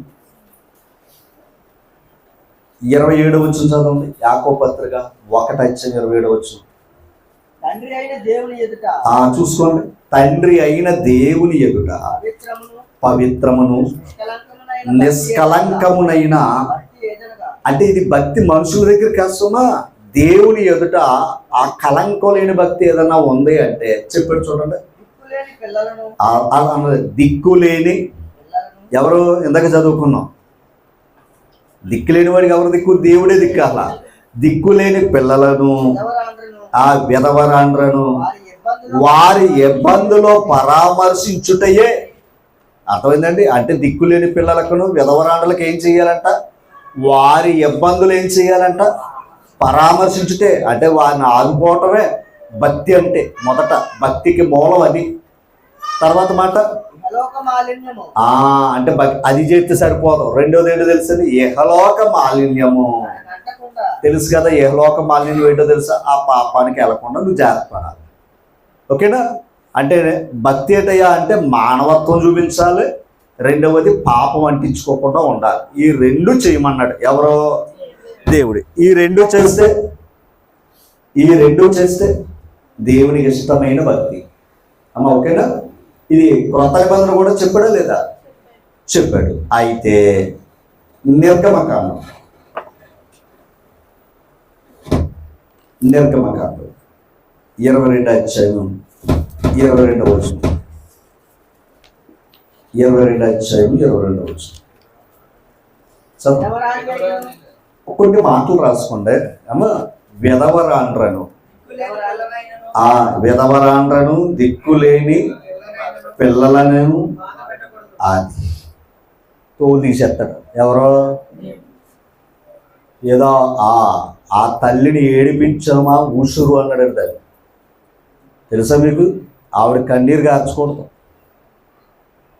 27వ వచనం చదవండి. యాకోబు పత్రిక 1వ అధ్యాయం 27వ వచనం. చూసుకోండి. తండ్రి అయిన దేవుని ఎదుట పవిత్రమును నిష్కలంకమునైన, అంటే ఇది భక్తి మనుషుల దగ్గర కష్టమా? దేవుని ఎదుట ఆ కలంకం లేని భక్తి ఏదన్నా ఉంది అంటే చెప్పాడు చూడండి. దిక్కులేని ఎవరు? ఇందాక చదువుకున్నాం. దిక్కులేని వాడికి ఎవరు దిక్కు? దేవుడే దిక్కు. అలా దిక్కులేని పిల్లలను, ఆ విధవరాండ్రను వారి ఇబ్బందులో పరామర్శించుటయే. అర్థమైందండి? అంటే దిక్కులేని పిల్లలకును విధవరాండ్రలకు ఏం చేయాలంట? వారి ఇబ్బందులు ఏం చేయాలంట? పరామర్శించుటే. అంటే వారిని ఆదుకోవటమే భక్తి అంటే. మొదట భక్తికి మూలం అది. తర్వాత మాట అంటే అది చేస్తే సరిపోదు. రెండోది ఏంటో తెలుసు? ఇహలోక మాలిన్యము. తెలుసు కదా ఇహలోక మాలిన్యం ఏంటో తెలుసా? ఆ పాపానికి వెళ్లకుండా నువ్వు జాగ్రత్త పడాలి. ఓకేనా? అంటే భక్తి ఏంటయ్యా అంటే మానవత్వం చూపించాలి, రెండవది పాపం అంటించుకోకుండా ఉండాలి. ఈ రెండు చేయమన్నాడు ఎవరో? దేవుడు. ఈ రెండు చేస్తే దేవునికి ఇష్టమైన భక్తి. అమ్మ ఓకేనా? ఇది క్రొత్త నిబంధన కూడా చెప్పాడా లేదా? చెప్పాడు. అయితే నిర్గమకాండం 22వ అధ్యాయం 22వ వచనం. 22వ అధ్యాయం 22వ వచనం. కొన్ని మాటలు రాసుకోండి అమ్మ. విధవరాండ్రను, ఆ విధవరాండ్రను దిక్కులేని పిల్లలను అది తోలు తీసేస్తాడు. ఎవరో? ఏదో ఆ తల్లిని ఏడిపించమా ఊసురు అన్నాడు. దాన్ని తెలుసా మీకు? ఆవిడ కన్నీరు కార్చకూడదు.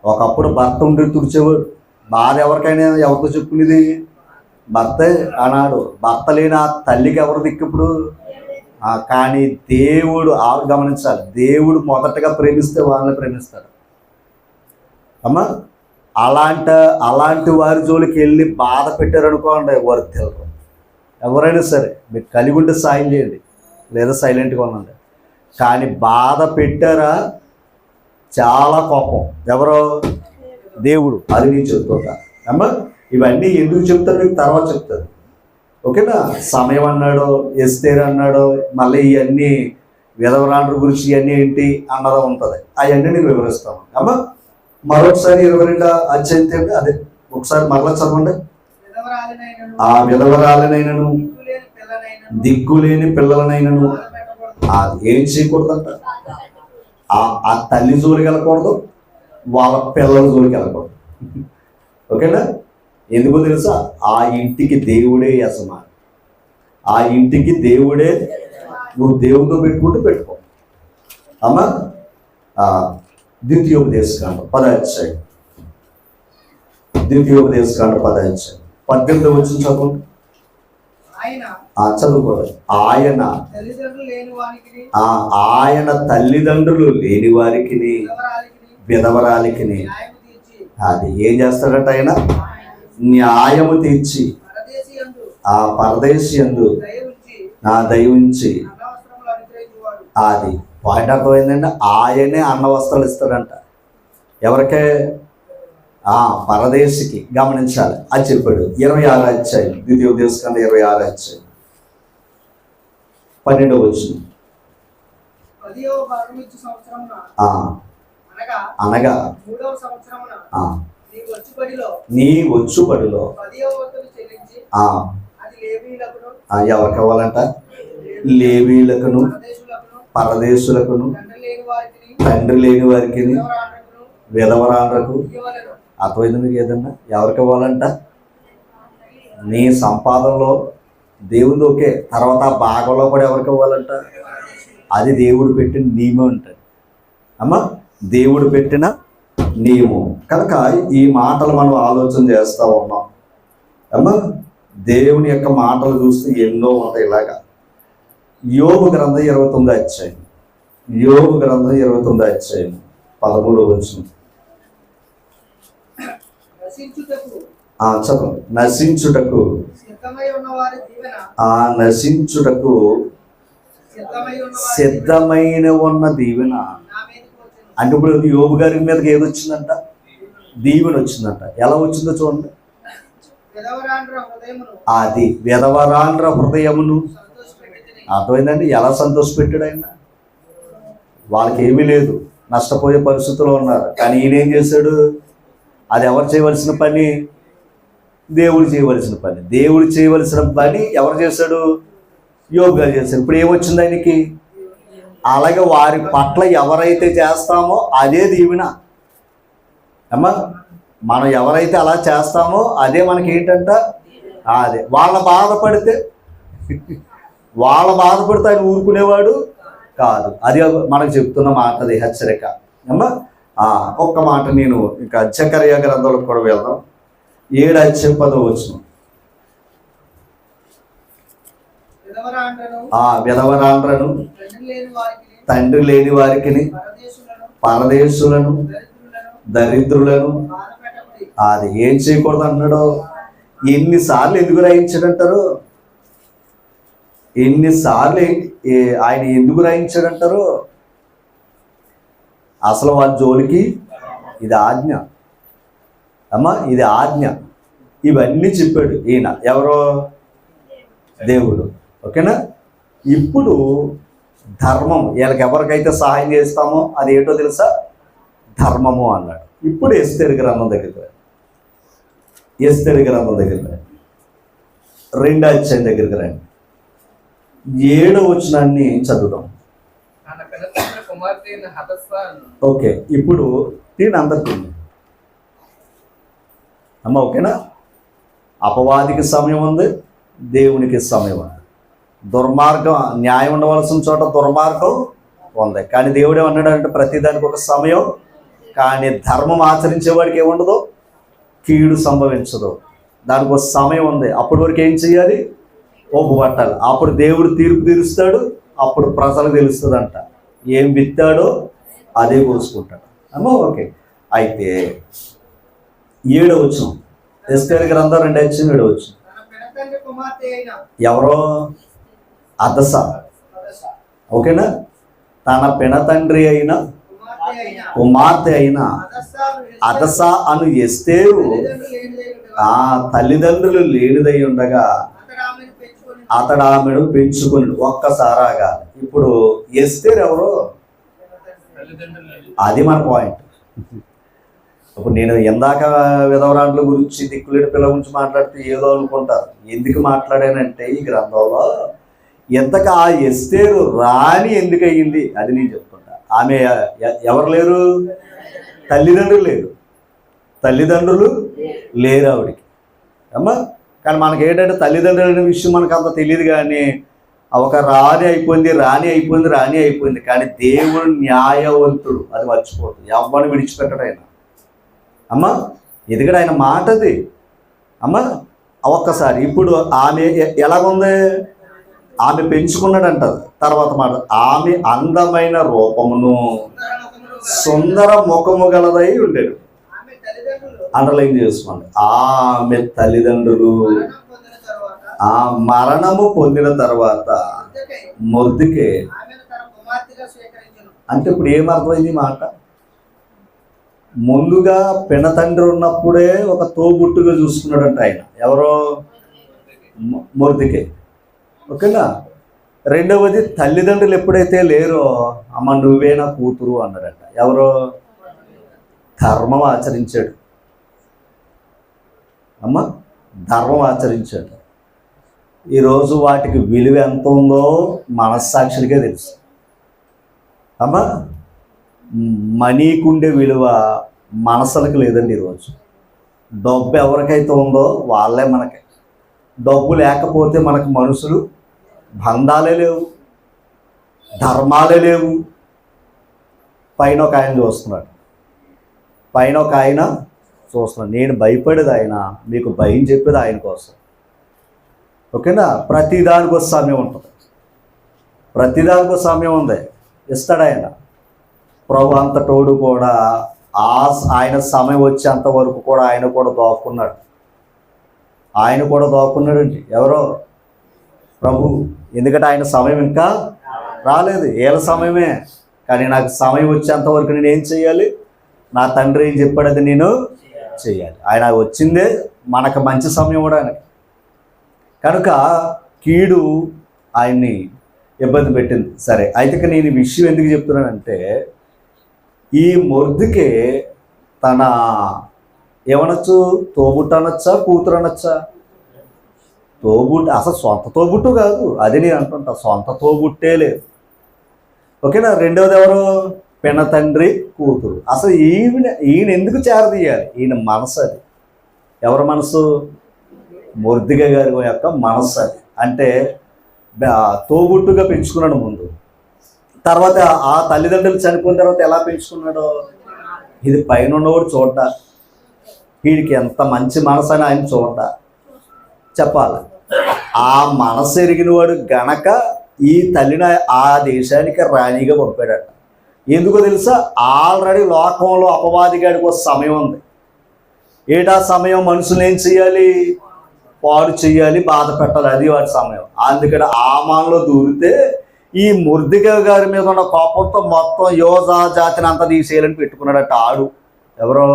ఒకప్పుడు భర్త ఉండి తుడిచేవాడు. బాధ ఎవరికైనా ఎవరితో చెప్పుకునేది? భర్తే అన్నాడు. భర్త లేని ఆ తల్లికి ఎవరు దిక్కు ఇప్పుడు? కానీ దేవుడు ఆవిడ గమనించాలి. దేవుడు మొదటగా ప్రేమిస్తే వాళ్ళని ప్రేమిస్తాడు అమ్మా. అలాంటి వారి జోలికి వెళ్ళి బాధ పెట్టారనుకోండి, వారు తెలరు. ఎవరైనా సరే మీకు కలిగి ఉంటే సాయం చేయండి, లేదా సైలెంట్గా ఉండండి. కానీ బాధ పెట్టారా చాలా కోపం. ఎవరో? దేవుడు. అది నేను చెప్తుంటా అమ్మా. ఇవన్నీ ఎందుకు చెప్తారు మీకు తర్వాత చెప్తారు. ఓకేనా? సమయం అన్నాడు, ఎస్తేర్ అన్నాడు, మళ్ళీ ఇవన్నీ విధవరాండ్ర గురించి ఇవన్నీ ఏంటి అన్నదో ఉంటుంది. అవన్నీ నేను వివరిస్తాను అమ్మా. మరొకసారి 22వ అధ్యాయం అదే ఒకసారి మరలా చదవండి. ఆ విధవరాలనైనను దిక్కులేని పిల్లలనైనను అది ఏం చేయకూడదంట. ఆ తల్లి జోలికి వెళ్ళకూడదు, వాళ్ళ పిల్లల జోలికి వెళ్ళకూడదు. ఓకేనా? ఎందుకో తెలుసా? ఆ ఇంటికి దేవుడే యజమాని, ఆ ఇంటికి దేవుడే. నువ్వు దేవుడితో పెట్టుకుంటూ పెట్టుకో అమ్మా. ద్వితీయోపదేశకాండం 10వ అధ్యాయం, ద్వితీయోపదేశకాండం 10వ అధ్యాయం 18వ వచనం చదవండి. చదువుకోవాలి. ఆయన తల్లిదండ్రులు లేని వారికి విధవరాలికి అది ఏం చేస్తాడట? ఆయన న్యాయము తీర్చి ఆ పరదేశి యందు నా దయ ఉంచి. అది పాయింట్ అర్థమైందండి. ఆయనే అన్న వస్త్రాలు ఇస్తాడంట. ఎవరికే? పరదేశికి. గమనించాలి, అది చెప్పాడు. 26వ అధ్యాయం, ద్వితీయోపదేశకాండం 26వ అధ్యాయం 12వ వచనం. అనగా నీ వచ్చుబడిలో ఎవరికి అవ్వాలంట? లేవీయులకును పరదేశులకును తండ్రి లేని వారికి విధవరాండ్రకు. అర్థమైంది మీకు? ఏదన్నా ఎవరికి ఇవ్వాలంట? నీ సంపాదనలో దేవుడు ఓకే, తర్వాత ఆ భాగంలో కూడా ఎవరికి ఇవ్వాలంట? అది దేవుడు పెట్టిన నియమం ఉంటుంది అమ్మా, దేవుడు పెట్టిన నియమం. కనుక ఈ మాటలు మనం ఆలోచన చేస్తూ ఉన్నాం అమ్మా. దేవుని యొక్క మాటలు చూస్తే ఎన్నో ఉంటాయి. ఇలాగా యోబు గ్రంథం 29వ అధ్యాయం, యోబు గ్రంథం 29వ అధ్యాయం 13వ వచనం. చదవండి. నశించుటకు నశించుటకు సిద్ధమైన ఉన్న దీవెన అంటే ఇప్పుడు యోబు గారి మీదకి ఏది వచ్చిందంట? దీవెన వచ్చిందంట. ఎలా వచ్చిందో చూడండి. అది విధవరాండ్ర హృదయమును. అర్థమైందండి? ఎలా సంతోషపెట్టాడు ఆయన? వాళ్ళకి ఏమీ లేదు, నష్టపోయే పరిస్థితుల్లో ఉన్నారు. కానీ ఈయన ఏం చేశాడు? అది ఎవరు చేయవలసిన పని? దేవుడు చేయవలసిన పని. దేవుడు చేయవలసిన పని ఎవరు చేశాడు? యోబు గారు చేశాడు. ఇప్పుడు ఏమొచ్చింది ఆయనకి? అలాగే వారి పట్ల ఎవరైతే చేస్తామో అదే దీవెన అమ్మా. మనం ఎవరైతే అలా చేస్తామో అదే మనకి ఏంటంట? అదే. వాళ్ళ బాధపడితే ఆయన ఊరుకునేవాడు కాదు. అది మనకు చెప్తున్న మాట, అది హెచ్చరిక అమ్మా. ఒక్క మాట నేను ఇంకా జకర్యా గ్రంథంలో కూడా వెళ్దాం. 7వ అధ్యాయం 10వ వచనం. విధవరాండ్రను తండ్రి లేని వారికి పరదేశులను దరిద్రులను. అది ఏం చేయకూడదు అన్నాడు. ఎన్నిసార్లు ఎందుకు రాయించాడంటారు? ఎన్నిసార్లు ఆయన ఎందుకు రాయించాడంటారు? అసలు వాళ్ళ జోలికి ఇది ఆజ్ఞ అమ్మా, ఇది ఆజ్ఞ. ఇవన్నీ చెప్పాడు ఈయన. ఎవరో? దేవుడు. ఓకేనా? ఇప్పుడు ధర్మం, వీళ్ళకి ఎవరికైతే సహాయం చేస్తామో అది ఏంటో తెలుసా? ధర్మము అన్నాడు. ఇప్పుడు ఎస్తేరు గ్రంథం దగ్గర, ఎస్తేరు గ్రంథం దగ్గర 2వ అధ్యాయం దగ్గరికి రండి. 7వ వచనాన్ని చదువుదాం. ఓకే, ఇప్పుడు నేను అందరికీ అమ్మ. ఓకేనా? అపవాదికి సమయం ఉంది, దేవునికి సమయం ఉంది. దుర్మార్గం, న్యాయం ఉండవలసిన చోట దుర్మార్గం ఉంది. కానీ దేవుడు ఏమన్నాడంటే ప్రతిదానికి ఒక సమయం. కానీ ధర్మం ఆచరించేవాడికి ఏముండదు? కీడు సంభవించదు. దానికి ఒక సమయం ఉంది. అప్పటి వరకు ఏం చేయాలి? ఒప్పు పట్టాలి. అప్పుడు దేవుడు తీర్పు తీరుస్తాడు. అప్పుడు ప్రజలకు తెలుస్తుందంట ఏం విత్తాడో అదే కోసుకుంటాడు అమ్మా. ఓకే, అయితే 7వ వచనం, ఎస్తేరు గ్రంథం 2వ అధ్యాయం 7వ వచనం. ఎవరో? అదస. ఓకేనా? తన పినతండ్రి అయిన కుమార్తె అయిన అదస అను ఎస్తేరు తల్లిదండ్రులు లేనిదై ఉండగా అతడు ఆమెను పెంచుకుని. ఒక్కసారాగా ఇప్పుడు ఎస్తేరు ఎవరు? అది మన పాయింట్. ఇప్పుడు నేను ఇందాక విధవరాండ్ల గురించి దిక్కులేని పిల్లల గురించి మాట్లాడితే ఏదో అనుకుంటారు. ఎందుకు మాట్లాడానంటే ఈ గ్రంథంలో ఎంతగా ఆ ఎస్తేరు రాణి ఎందుకు అయ్యింది అది నేను చెప్తుంటా. ఆమె ఎవరు లేరు? తల్లిదండ్రులు లేరు. తల్లిదండ్రులు లేరు ఆవిడికి అమ్మా. కానీ మనకి ఏంటంటే తల్లిదండ్రుల విషయం మనకు అంత తెలియదు. కానీ ఒక రాణి అయిపోయింది. కానీ దేవుడు న్యాయవంతుడు, అది మర్చిపోదు. ఎవరిని విడిచిపెట్టడు ఆయన అమ్మా. ఎందుకంటే ఆయన మాటది అమ్మా. ఒక్కసారి ఇప్పుడు ఆమె ఎలాగుంది? ఆమె పెంచుకున్నాడంటారు. తర్వాత మాట, ఆమె అందమైన రూపమును సుందర ముఖము గలదై ఉండేది. అండర్లైన్ చేసుకోండి. ఆమె తల్లిదండ్రులు ఆ మరణము పొందిన తర్వాత మొర్దెకై అంటే ఇప్పుడు ఏమర్థమైంది మాట? ముందుగా పినతండ్రి ఉన్నప్పుడే ఒక తోబుట్టుగా చూసుకున్నాడంట ఆయన. ఎవరో? మొర్దెకై. ఓకేనా? రెండవది తల్లిదండ్రులు ఎప్పుడైతే లేరో అమ్మ నువ్వే నా కూతురు అన్నాడంట. ఎవరో? ధర్మం ఆచరించాడు అమ్మ, ధర్మం ఆచరించాడు. ఈరోజు వాటికి విలువ ఎంత ఉందో మనస్సాక్షులకే తెలుసు అమ్మ. మనీకుండే విలువ మనసులకు లేదండి. ఈరోజు డబ్బు ఎవరికైతే ఉందో వాళ్ళే మనకి. డబ్బు లేకపోతే మనకు మనుషులు బంధాలే లేవు, ధర్మాలే లేవు. పైన ఒక ఆయన చూస్తున్నాడు. నేను భయపడేది ఆయన, మీకు భయం చెప్పేది ఆయన కోసం. ఓకేనా? ప్రతిదానికి ఒక సమయం ఉంటుంది. ప్రతిదానికి ఒక సమయం ఉంది, ఇస్తాడు ఆయన. ప్రభు అంతటోడు కూడా ఆయన సమయం వచ్చేంత వరకు కూడా ఆయన కూడా దాక్కున్నాడండి. ఎవరో? ప్రభు. ఎందుకంటే ఆయన సమయం ఇంకా రాలేదు, ఏళ్ళ సమయమే. కానీ నాకు సమయం వచ్చేంత వరకు నేను ఏం చేయాలి? నా తండ్రి ఏం చెప్పాడు అది నేను చేయాలి. ఆయన వచ్చిందే మనకు మంచి సమయం కూడా ఆయనకి. కనుక కీడు ఆయన్ని ఇబ్బంది పెట్టింది. సరే, అయితే నేను ఈ విషయం ఎందుకు చెప్తున్నానంటే, ఈ మొర్దెకై తన ఏమనొచ్చు? తోబుట్టు అనొచ్చా, కూతురు అనొచ్చా? తోబుట్టు. అసలు సొంత తోబుట్టు కాదు అది నేను అంటుంటా. సొంత తోబుట్టే లేదు. ఓకేనా? రెండవది ఎవరు? పినతండ్రి కూతురు. అసలు ఈయన ఎందుకు చేరదీయాలి? ఈయన మనసు అది. ఎవరి మనసు? మొర్దెకై గారి యొక్క మనసు అది. అంటే తోబుట్టుగా పెంచుకున్నాడు ముందు. తర్వాత ఆ తల్లిదండ్రులు చనిపోయిన తర్వాత ఎలా పెంచుకున్నాడో ఇది పైన ఉన్నవాడు చూడ్డా. వీడికి ఎంత మంచి మనసు అని ఆయన చూడ్డా చెప్పాలి. ఆ మనసు ఎరిగిన వాడు గనక ఈ తల్లిని ఆ దేశానికి రాణిగా పంపాడట. ఎందుకో తెలుసా? ఆల్రెడీ లోకంలో అపవాదిగాడికి ఒక సమయం ఉంది. ఏటా సమయం? మనుషులు ఏం చేయాలి? పాడు చేయాలి, బాధ పెట్టాలి. అది వాడి సమయం. అందుకని ఆమాన్లో దూరితే ఈ మొర్దెకై గారి మీద ఉన్న కోపంతో మొత్తం యోధా జాతిని అంతా తీసేయాలని పెట్టుకున్నాడట ఆడు. ఎవరో?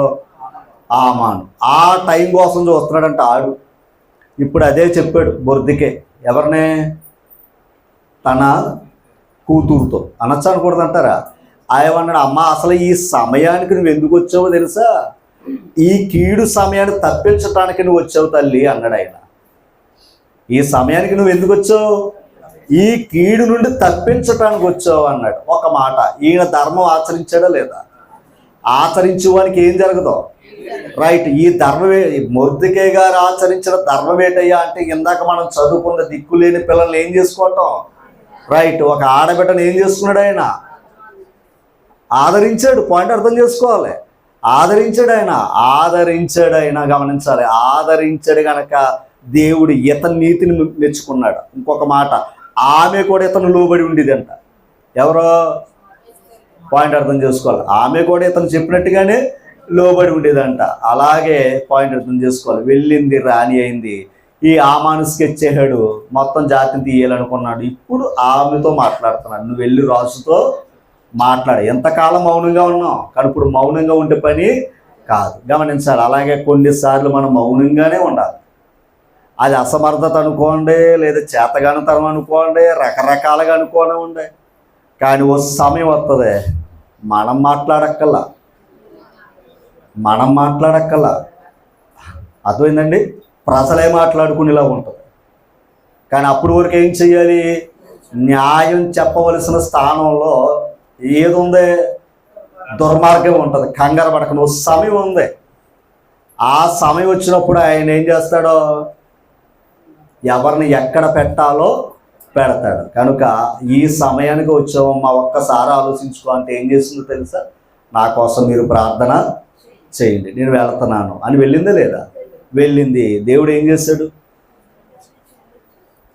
ఆమాను. ఆ టైం కోసం చూస్తున్నాడంట ఆడు. ఇప్పుడు అదే చెప్పాడు మొర్దెకై. ఎవరినే? తన కూతురుతో. అనొచ్చు అనకూడదంటారా? ఆయమన్నాడు, అమ్మ అసలు ఈ సమయానికి నువ్వు ఎందుకు వచ్చావో తెలుసా? ఈ కీడు సమయాన్ని తప్పించడానికి నువ్వు వచ్చావు తల్లి అన్నాడు ఆయన. ఈ సమయానికి నువ్వు ఎందుకు వచ్చావు? ఈ కీడు నుండి తప్పించటానికి వచ్చావు అన్నాడు. ఒక మాట, ఈయన ధర్మం ఆచరించాడా లేదా? ఆచరించేవానికి ఏం జరగదు? రైట్. ఈ ధర్మమే మొర్దెకై గారు ఆచరించిన ధర్మం ఏంటయ్యా అంటే, ఇందాక మనం చదువుకున్న దిక్కులేని పిల్లల్ని ఏం చేసుకోవటం? రైట్. ఒక ఆడబిడ్డను ఏం చేసుకున్నాడు ఆయన? ఆదరించాడు. పాయింట్ అర్థం చేసుకోవాలి. ఆదరించాడు ఆయన. గమనించాలి. ఆదరించాడు గనక దేవుడు ఇతని నీతిని మెచ్చుకున్నాడు. ఇంకొక మాట, ఆమె కూడా ఇతను లోబడి ఉండేదంట. ఎవరో? పాయింట్ అర్థం చేసుకోవాలి. ఆమె కూడా ఇతను చెప్పినట్టుగానే లోబడి ఉండేదంట. అలాగే పాయింట్ అర్థం చేసుకోవాలి. వెళ్ళింది, రాణి అయింది. ఈ ఆమాను స్కెచ్ చేశాడు, మొత్తం జాతిని తీయాలనుకున్నాడు. ఇప్పుడు ఆమెతో మాట్లాడుతున్నాడు. నువ్వు వెళ్ళి రాజుతో మాట్లాడు. ఎంతకాలం మౌనంగా ఉన్నాం, కానీ ఇప్పుడు మౌనంగా ఉండే పని కాదు. గమనించాలి. అలాగే కొన్నిసార్లు మనం మౌనంగానే ఉండాలి. అది అసమర్థత అనుకోండి, లేదా చేతగానితనం అనుకోండి, రకరకాలుగా అనుకోనివ్వండి. కానీ ఓ సమయం వస్తుంది మనం మాట్లాడక్కల్లా. మనం మాట్లాడక్కల, అర్థమైందండి, ప్రజలే మాట్లాడుకునేలా ఉంటుంది. కానీ అప్పుడు వరకు ఏం చెయ్యాలి? న్యాయం చెప్పవలసిన స్థానంలో ఏది ఉంది? దుర్మార్గం ఉంటుంది. కంగారు పడక, నువ్వు సమయం ఉంది. ఆ సమయం వచ్చినప్పుడు ఆయన ఏం చేస్తాడో ఎవరిని ఎక్కడ పెట్టాలో పెడతాడు. కనుక ఈ సమయానికి వచ్చామమ్మా, ఒక్కసారి ఆలోచించుకో అంటే ఏం చేస్తుందో తెలుసా? నా కోసం మీరు ప్రార్థన చేయండి, నేను వెళ్తున్నాను అని వెళ్ళిందా లేదా? వెళ్ళింది. దేవుడు ఏం చేశాడు?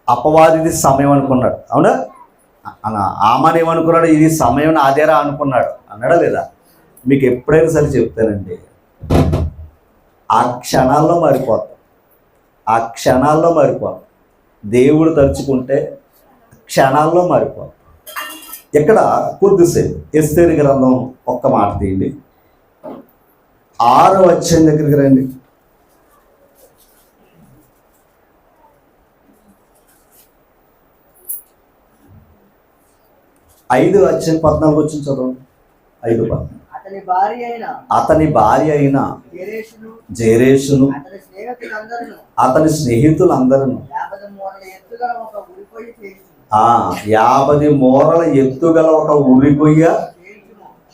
అపవాదిది సమయం అనుకున్నాడు, అవునా? ఆమెను ఏమనుకున్నాడు? ఇది సమయం నాదేరా అనుకున్నాడు, అన్నాడా లేదా? మీకు ఎప్పుడైనా సరే చెప్తానండి, ఆ క్షణాల్లో మారిపోతాం, ఆ క్షణాల్లో మారిపోతాం. దేవుడు తలుచుకుంటే క్షణాల్లో మారిపోతాం. ఇక్కడ కొద్దిసేపు ఎస్తేరు గ్రంథం ఒక్క మాట తీయండి, 6వ అధ్యాయం దగ్గరికి రండి. 5వ అధ్యాయం 14 వచ్చిన చదవండి. 5:14. అతని భార్య అయిన జెరేషును అతని స్నేహితులందరూ 50 మూరల ఎత్తుగల ఒక ఉరికొయ్య.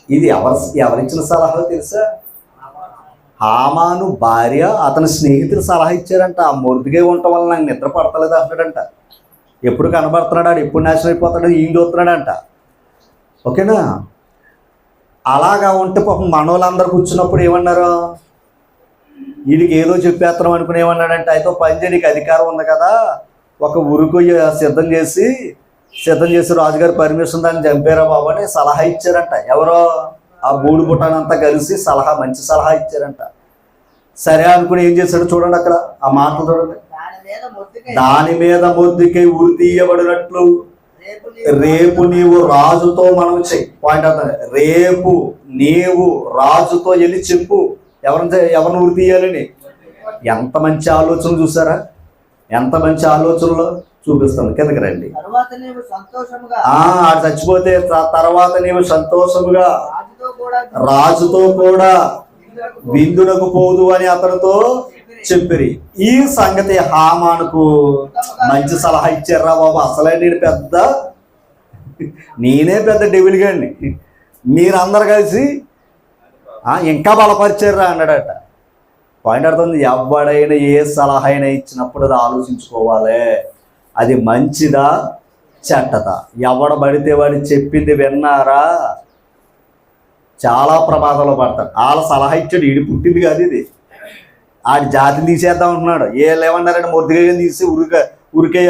ఇది ఎవరిచ్చిన సలహా తెలుసా? హామాను భార్య అతని స్నేహితులు సలహా ఇచ్చారంట. ఆ మొర్దిగా ఉండటం వల్ల నాకు నిద్ర పడతలేదు అంటాడంట. ఎప్పుడు కనబడుతున్నాడు, ఎప్పుడు నాశనం అయిపోతాడు, ఈయన చూస్తున్నాడంట. ఓకేనా? అలాగా ఉంటే పాపం మనోళ్ళందరూ కూర్చున్నప్పుడు ఏమన్నారు? వీడికి ఏదో చెప్పేస్తాం అనుకుని ఏమన్నాడంటే, అయితే పని చేయడానికి అధికారం ఉంది కదా, ఒక ఉరికొయ్య సిద్ధం చేసి రాజుగారి పర్మిషన్ దాన్ని చంపారా బాబు అని సలహా ఇచ్చారంట. ఎవరో ఆ బూడు బుట్టానంతా కలిసి మంచి సలహా ఇచ్చారంట. సరే అనుకుని ఏం చేశాడు చూడండి, అక్కడ ఆ మాటలు చూడండి. దాని మీద మొర్దెకై ఉరి తీయబడినట్లు రేపు నీవు రాజుతో మనం చెయ్యి. పాయింట్ అవుతుంది. రేపు నీవు రాజుతో వెళ్ళి చెప్పు ఎవరిని ఉరి తీయాలని. ఎంత మంచి ఆలోచన చూసారా? ఎంత మంచి ఆలోచనలో చూపిస్తాను. కిందకి రండి. చచ్చిపోతే తర్వాత నీవు సంతోషముగా రాజుతో కూడా విందునకు పోదు అని అతనితో చెప్పిరి. ఈ సంగతి హామానుకు మంచి సలహా ఇచ్చారా బాబు. అసలే నేనే పెద్ద డెవిల్ గాడిని, మీరందరు కలిసి ఇంకా బలపరిచారా అన్నాడట. పాయింట్ అర్థం. ఎవడైనా ఏ సలహా అయినా ఇచ్చినప్పుడు అది ఆలోచించుకోవాలి, అది మంచిదా చెడ్డదా. ఎవడ పడితే వాడు చెప్పింది విన్నారా, చాలా ప్రమాదంలో పడతాడు. వాళ్ళ సలహా ఇచ్చాడు, ఈడు పుట్టింది కాదు ఇది, ఆడి జాతిని తీసేద్దాం అంటున్నాడు. ఏమన్నారంటే మొద్దుగా తీసి ఉరికే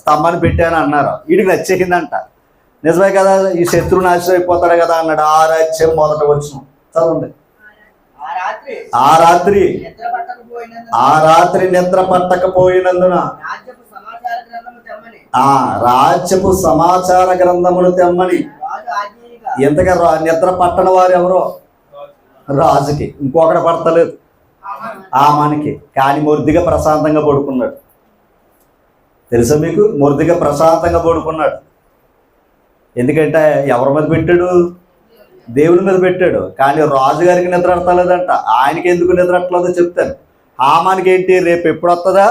స్తంభాన్ని పెట్టాను అన్నారు. వీడికి నచ్చేసిందంట. నిజమే కదా, ఈ శత్రువు నాశనం అయిపోతాడు కదా అన్నాడు. 6వ అధ్యాయం మొదట వచనం చదవండి. ఆ రాత్రి నిద్ర పట్టకపోయినందున రాజ్యపు సమాచార గ్రంథమును తెమ్మని. ఎంతగా నిద్ర పట్టని వారు ఎవరో? రాజుకి. ఇంకొకటి పడతలేదు, ఆమానికి. కానీ మొర్దిగా ప్రశాంతంగా పడుకున్నాడు. తెలుసా మీకు? మొర్దిగా ప్రశాంతంగా పడుకున్నాడు. ఎందుకంటే ఎవరి మీద పెట్టాడు? దేవుని మీద పెట్టాడు. కానీ రాజుగారికి నిద్ర పడతలేదంట. ఆయనకి ఎందుకు నిద్ర పట్టలేదో చెప్తాను. హామానికి ఏంటి, రేపు ఎప్పుడు వస్తుందా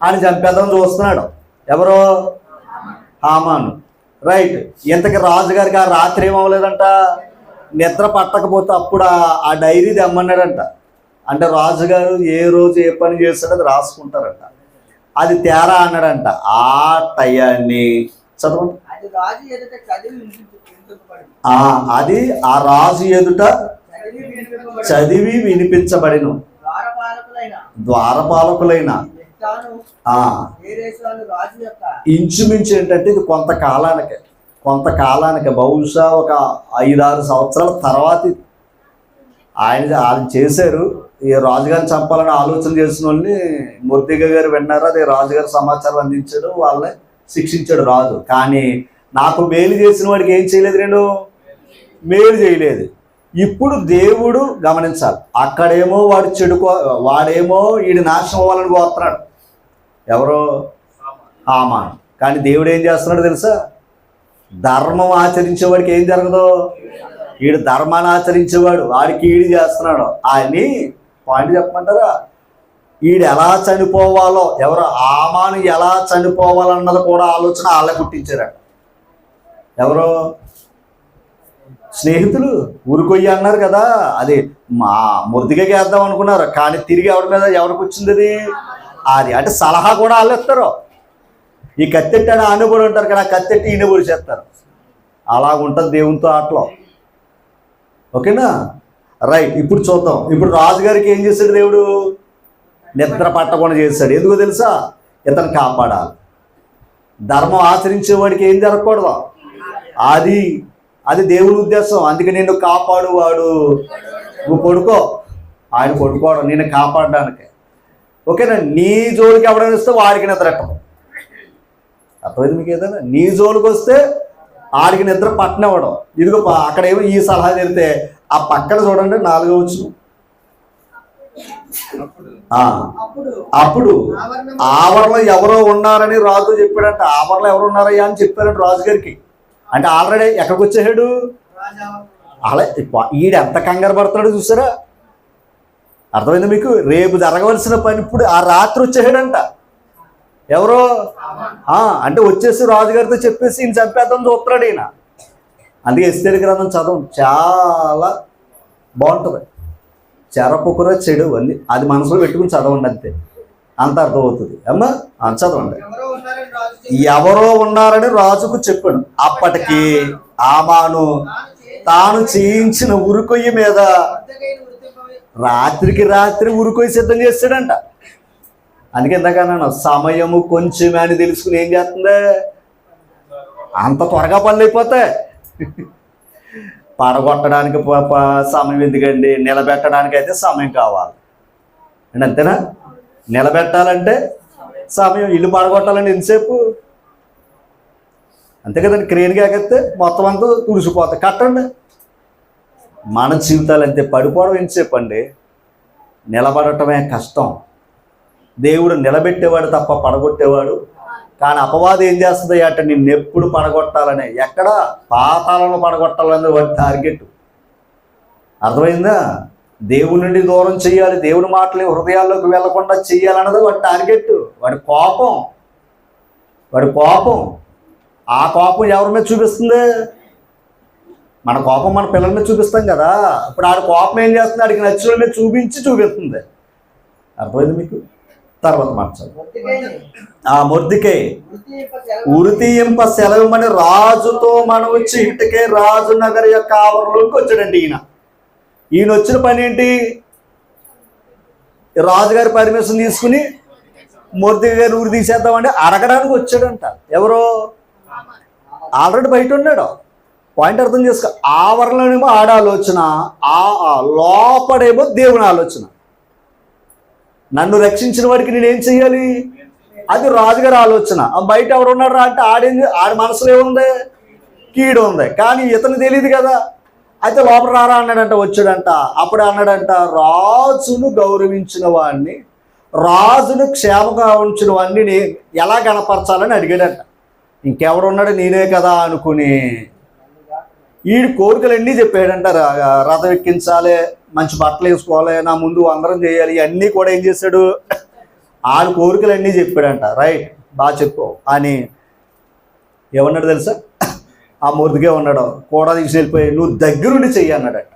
అని చంపేద్దాం చూస్తున్నాడు. ఎవరో? హామాను. రైట్. ఇంతకీ రాజుగారికి ఆ రాత్రి ఏమవ్వలేదంట, నిద్ర పట్టకపోతే అప్పుడు ఆ డైరీ తెమ్మన్నాడంట. అంటే రాజుగారు ఏ రోజు ఏ పని చేస్తాడో అది రాసుకుంటారంట. అది తేరా అన్నాడంట. ఆ టయాన్ని చదవండి. అది ఆ రాజు ఎదుట చదివి వినిపించబడిను. ద్వారపాలకులైన ఇంచుమించు ఏంటంటే ఇది కొంతకాలానికి బహుశా ఒక 5-6 సంవత్సరాల తర్వాత ఆయన చేశారు. ఈ రాజుగారిని చంపాలని ఆలోచన చేసిన వాళ్ళని మొర్దెకై గారు విన్నారు. అది రాజుగారు సమాచారం అందించాడు, వాళ్ళని శిక్షించాడు రాజు. కానీ నాకు మేలు చేసిన వాడికి ఏం చేయలేదు, నేను మేలు చేయలేదు. ఇప్పుడు దేవుడు గమనించాలి. అక్కడేమో వాడేమో వీడి నాశనం అవ్వాలని కోరుతున్నాడు. ఎవరో? హామాను. కానీ దేవుడు ఏం చేస్తున్నాడు తెలుసా? ధర్మం ఆచరించే వాడికి ఏం జరగదు, వీడు ధర్మాన్ని ఆచరించేవాడు, వాడికి ఈడు చేస్తున్నాడు అని పాయింట్ చెప్పమంటారా? ఈడు ఎలా చనిపోవాలో, ఎవరు ఆమాను ఎలా చనిపోవాలన్నది కూడా ఆలోచన వాళ్ళే పుట్టించారట. ఎవరో స్నేహితులు ఊరుకొయ్యి అన్నారు కదా, అది మా మొద్దుగా వేద్దాం అనుకున్నారు, కానీ తిరిగి ఎవరి మీద ఎవరికి వచ్చింది అది అంటే సలహా కూడా వాళ్ళు ఇస్తారు. ఈ కత్తెట్టి అని ఆనుబడి ఉంటారు కదా, కత్తెట్టి ఈనుబడి చేస్తారు. అలాగుంటుంది దేవునితో ఆటలో. ఓకేనా? రైట్. ఇప్పుడు చూద్దాం. ఇప్పుడు రాజుగారికి ఏం చేశాడు దేవుడు? నిద్ర పట్టకుండా చేశాడు. ఎందుకో తెలుసా? ఇతను కాపాడాలి. ధర్మం ఆచరించేవాడికి ఏం జరగకూడదు, అది దేవుని ఉద్దేశం. అందుకే నిన్ను కాపాడువాడు, నువ్వు పడుకో, ఆయన పడుకోవడం నిన్ను కాపాడడానికి. ఓకేనా? నీ జోలికి ఎవడైనా వస్తే వాడికి నిద్ర ఎట్టడం. అర్థమైంది మీకు? ఏదైనా నీ జోలికి వస్తే ఆడికి నిద్ర పట్టనివ్వడం. ఇదిగో అక్కడ ఏమో ఈ సలహా తెలితే ఆ పక్కన చూడండి 4వ వచనం. అప్పుడు ఆవరణలో ఎవరో ఉన్నారని రాజు చెప్పాడంట. ఆవరణలో ఎవరు ఉన్నారయ్యా అని చెప్పారంట రాజుగారికి. అంటే ఆల్రెడీ ఎక్కడికి వచ్చేసాడు? అలా ఈడు ఎంత కంగారు పడుతున్నాడు చూసారా? అర్థమైంది మీకు? రేపు జరగవలసిన పని ఇప్పుడు ఆ రాత్రి వచ్చేసాడంట. ఎవరో అంటే వచ్చేసి రాజుగారితో చెప్పేసి ఈయన చంపేద్దాం చూస్తున్నాడు ఈయన. అందుకే ఎస్తేరు గ్రంథం చదవం, చాలా బాగుంటుంది. చెరపుకుర చెడు అని అది మనసులో పెట్టుకుని చదవండి, అంతే, అంత అర్థమవుతుంది. అమ్మా చదవండి. ఎవరో ఉన్నారని రాజుకు చెప్పాడు. అప్పటికి ఆమాను తాను చేయించిన ఉరికొయ్యి మీద రాత్రికి రాత్రి ఉరికొయ్యి సిద్ధం చేస్తాడంట. అందుకే ఇందాకన్నా సమయము కొంచెమే అని తెలుసుకుని ఏం చేస్తుంది? అంత త్వరగా పనులు అయిపోతాయి. పడగొట్టడానికి సమయం ఎందుకండి? నిలబెట్టడానికి అయితే సమయం కావాలి అండి, అంతేనా? నిలబెట్టాలంటే సమయం. ఇల్లు పడగొట్టాలంటే ఎంతసేపు? అంతే కదండి. క్రేన్గా ఎక్కితే మొత్తం అంతా తుడిసిపోతాయి. కట్టండి. మన జీవితాలు అంతే. పడిపోవడం ఎంతసేపు అండి? నిలబడటమే కష్టం. దేవుడు నిలబెట్టేవాడు తప్ప పడగొట్టేవాడు. కానీ అపవాదం ఏం చేస్తుంది అంటే నిన్ను ఎప్పుడు పడగొట్టాలనే, ఎక్కడ పాతాలను పడగొట్టాలనేది వాడి టార్గెట్. అర్థమైందా? దేవుడి నుండి దూరం చేయాలి, దేవుని మాటలు హృదయాల్లోకి వెళ్లకుండా చేయాలన్నది వాడి టార్గెట్. వాడి కోపం. ఆ కోపం ఎవరి మీద చూపిస్తుంది? మన కోపం మన పిల్లల మీద చూపిస్తాం కదా. ఇప్పుడు ఆడి కోపం ఏం చేస్తుంది? ఆడికి నచ్చిన మీద చూపిస్తుంది. అర్థమైంది మీకు? తర్వాత మార్చాలి. మొర్దెకై ఉరితీయింప సెలవుమని రాజుతో మనం వచ్చి ఇటుకే రాజు నగర యొక్క ఆవరణలోకి వచ్చాడండి. ఈయన వచ్చిన పని ఏంటి? రాజుగారి పర్మిషన్ తీసుకుని మొర్దెకై గారు ఊరి తీసేద్దామంటే అడగడానికి వచ్చాడంట. ఎవరో ఆల్రెడీ బయట ఉన్నాడు. పాయింట్ అర్థం చేసుకో. ఆవరణలోనేమో ఆడ ఆలోచన, లోపడేమో దేవుని ఆలోచన. నన్ను రక్షించిన వాడికి నేనేం చెయ్యాలి? అది రాజుగారి ఆలోచన. బయట ఎవరు ఉన్నాడు అంటే ఆడి మనసులో ఏముంది? కీడు ఉంది. కానీ ఇతను తెలియదు కదా. అయితే లోపల రారా అన్నాడంట. వచ్చాడంట. అప్పుడు అన్నాడంట, రాజును గౌరవించిన వాడిని, రాజును క్షేమంగా ఉంచిన వాడిని ఎలా కనపరచాలని అడిగాడంట. ఇంకెవరున్నాడు? నేనే కదా అనుకుని ఈడు కోరికలన్నీ చెప్పాడంట. రథం ఎక్కించాలి, మంచి బట్టలు వేసుకోవాలి, నా ముందు అందరం చేయాలి, ఇవన్నీ కూడా ఏం చేశాడు? ఆడు కోరికలన్నీ చెప్పాడంట. రైట్, బాగా చెప్పు అని ఏమన్నాడు తెలుసా? ఆ మొర్దెకై ఉన్నాడు, కూడా తీసి వెళ్ళిపోయి నువ్వు దగ్గరుండి చెయ్యి అన్నాడట.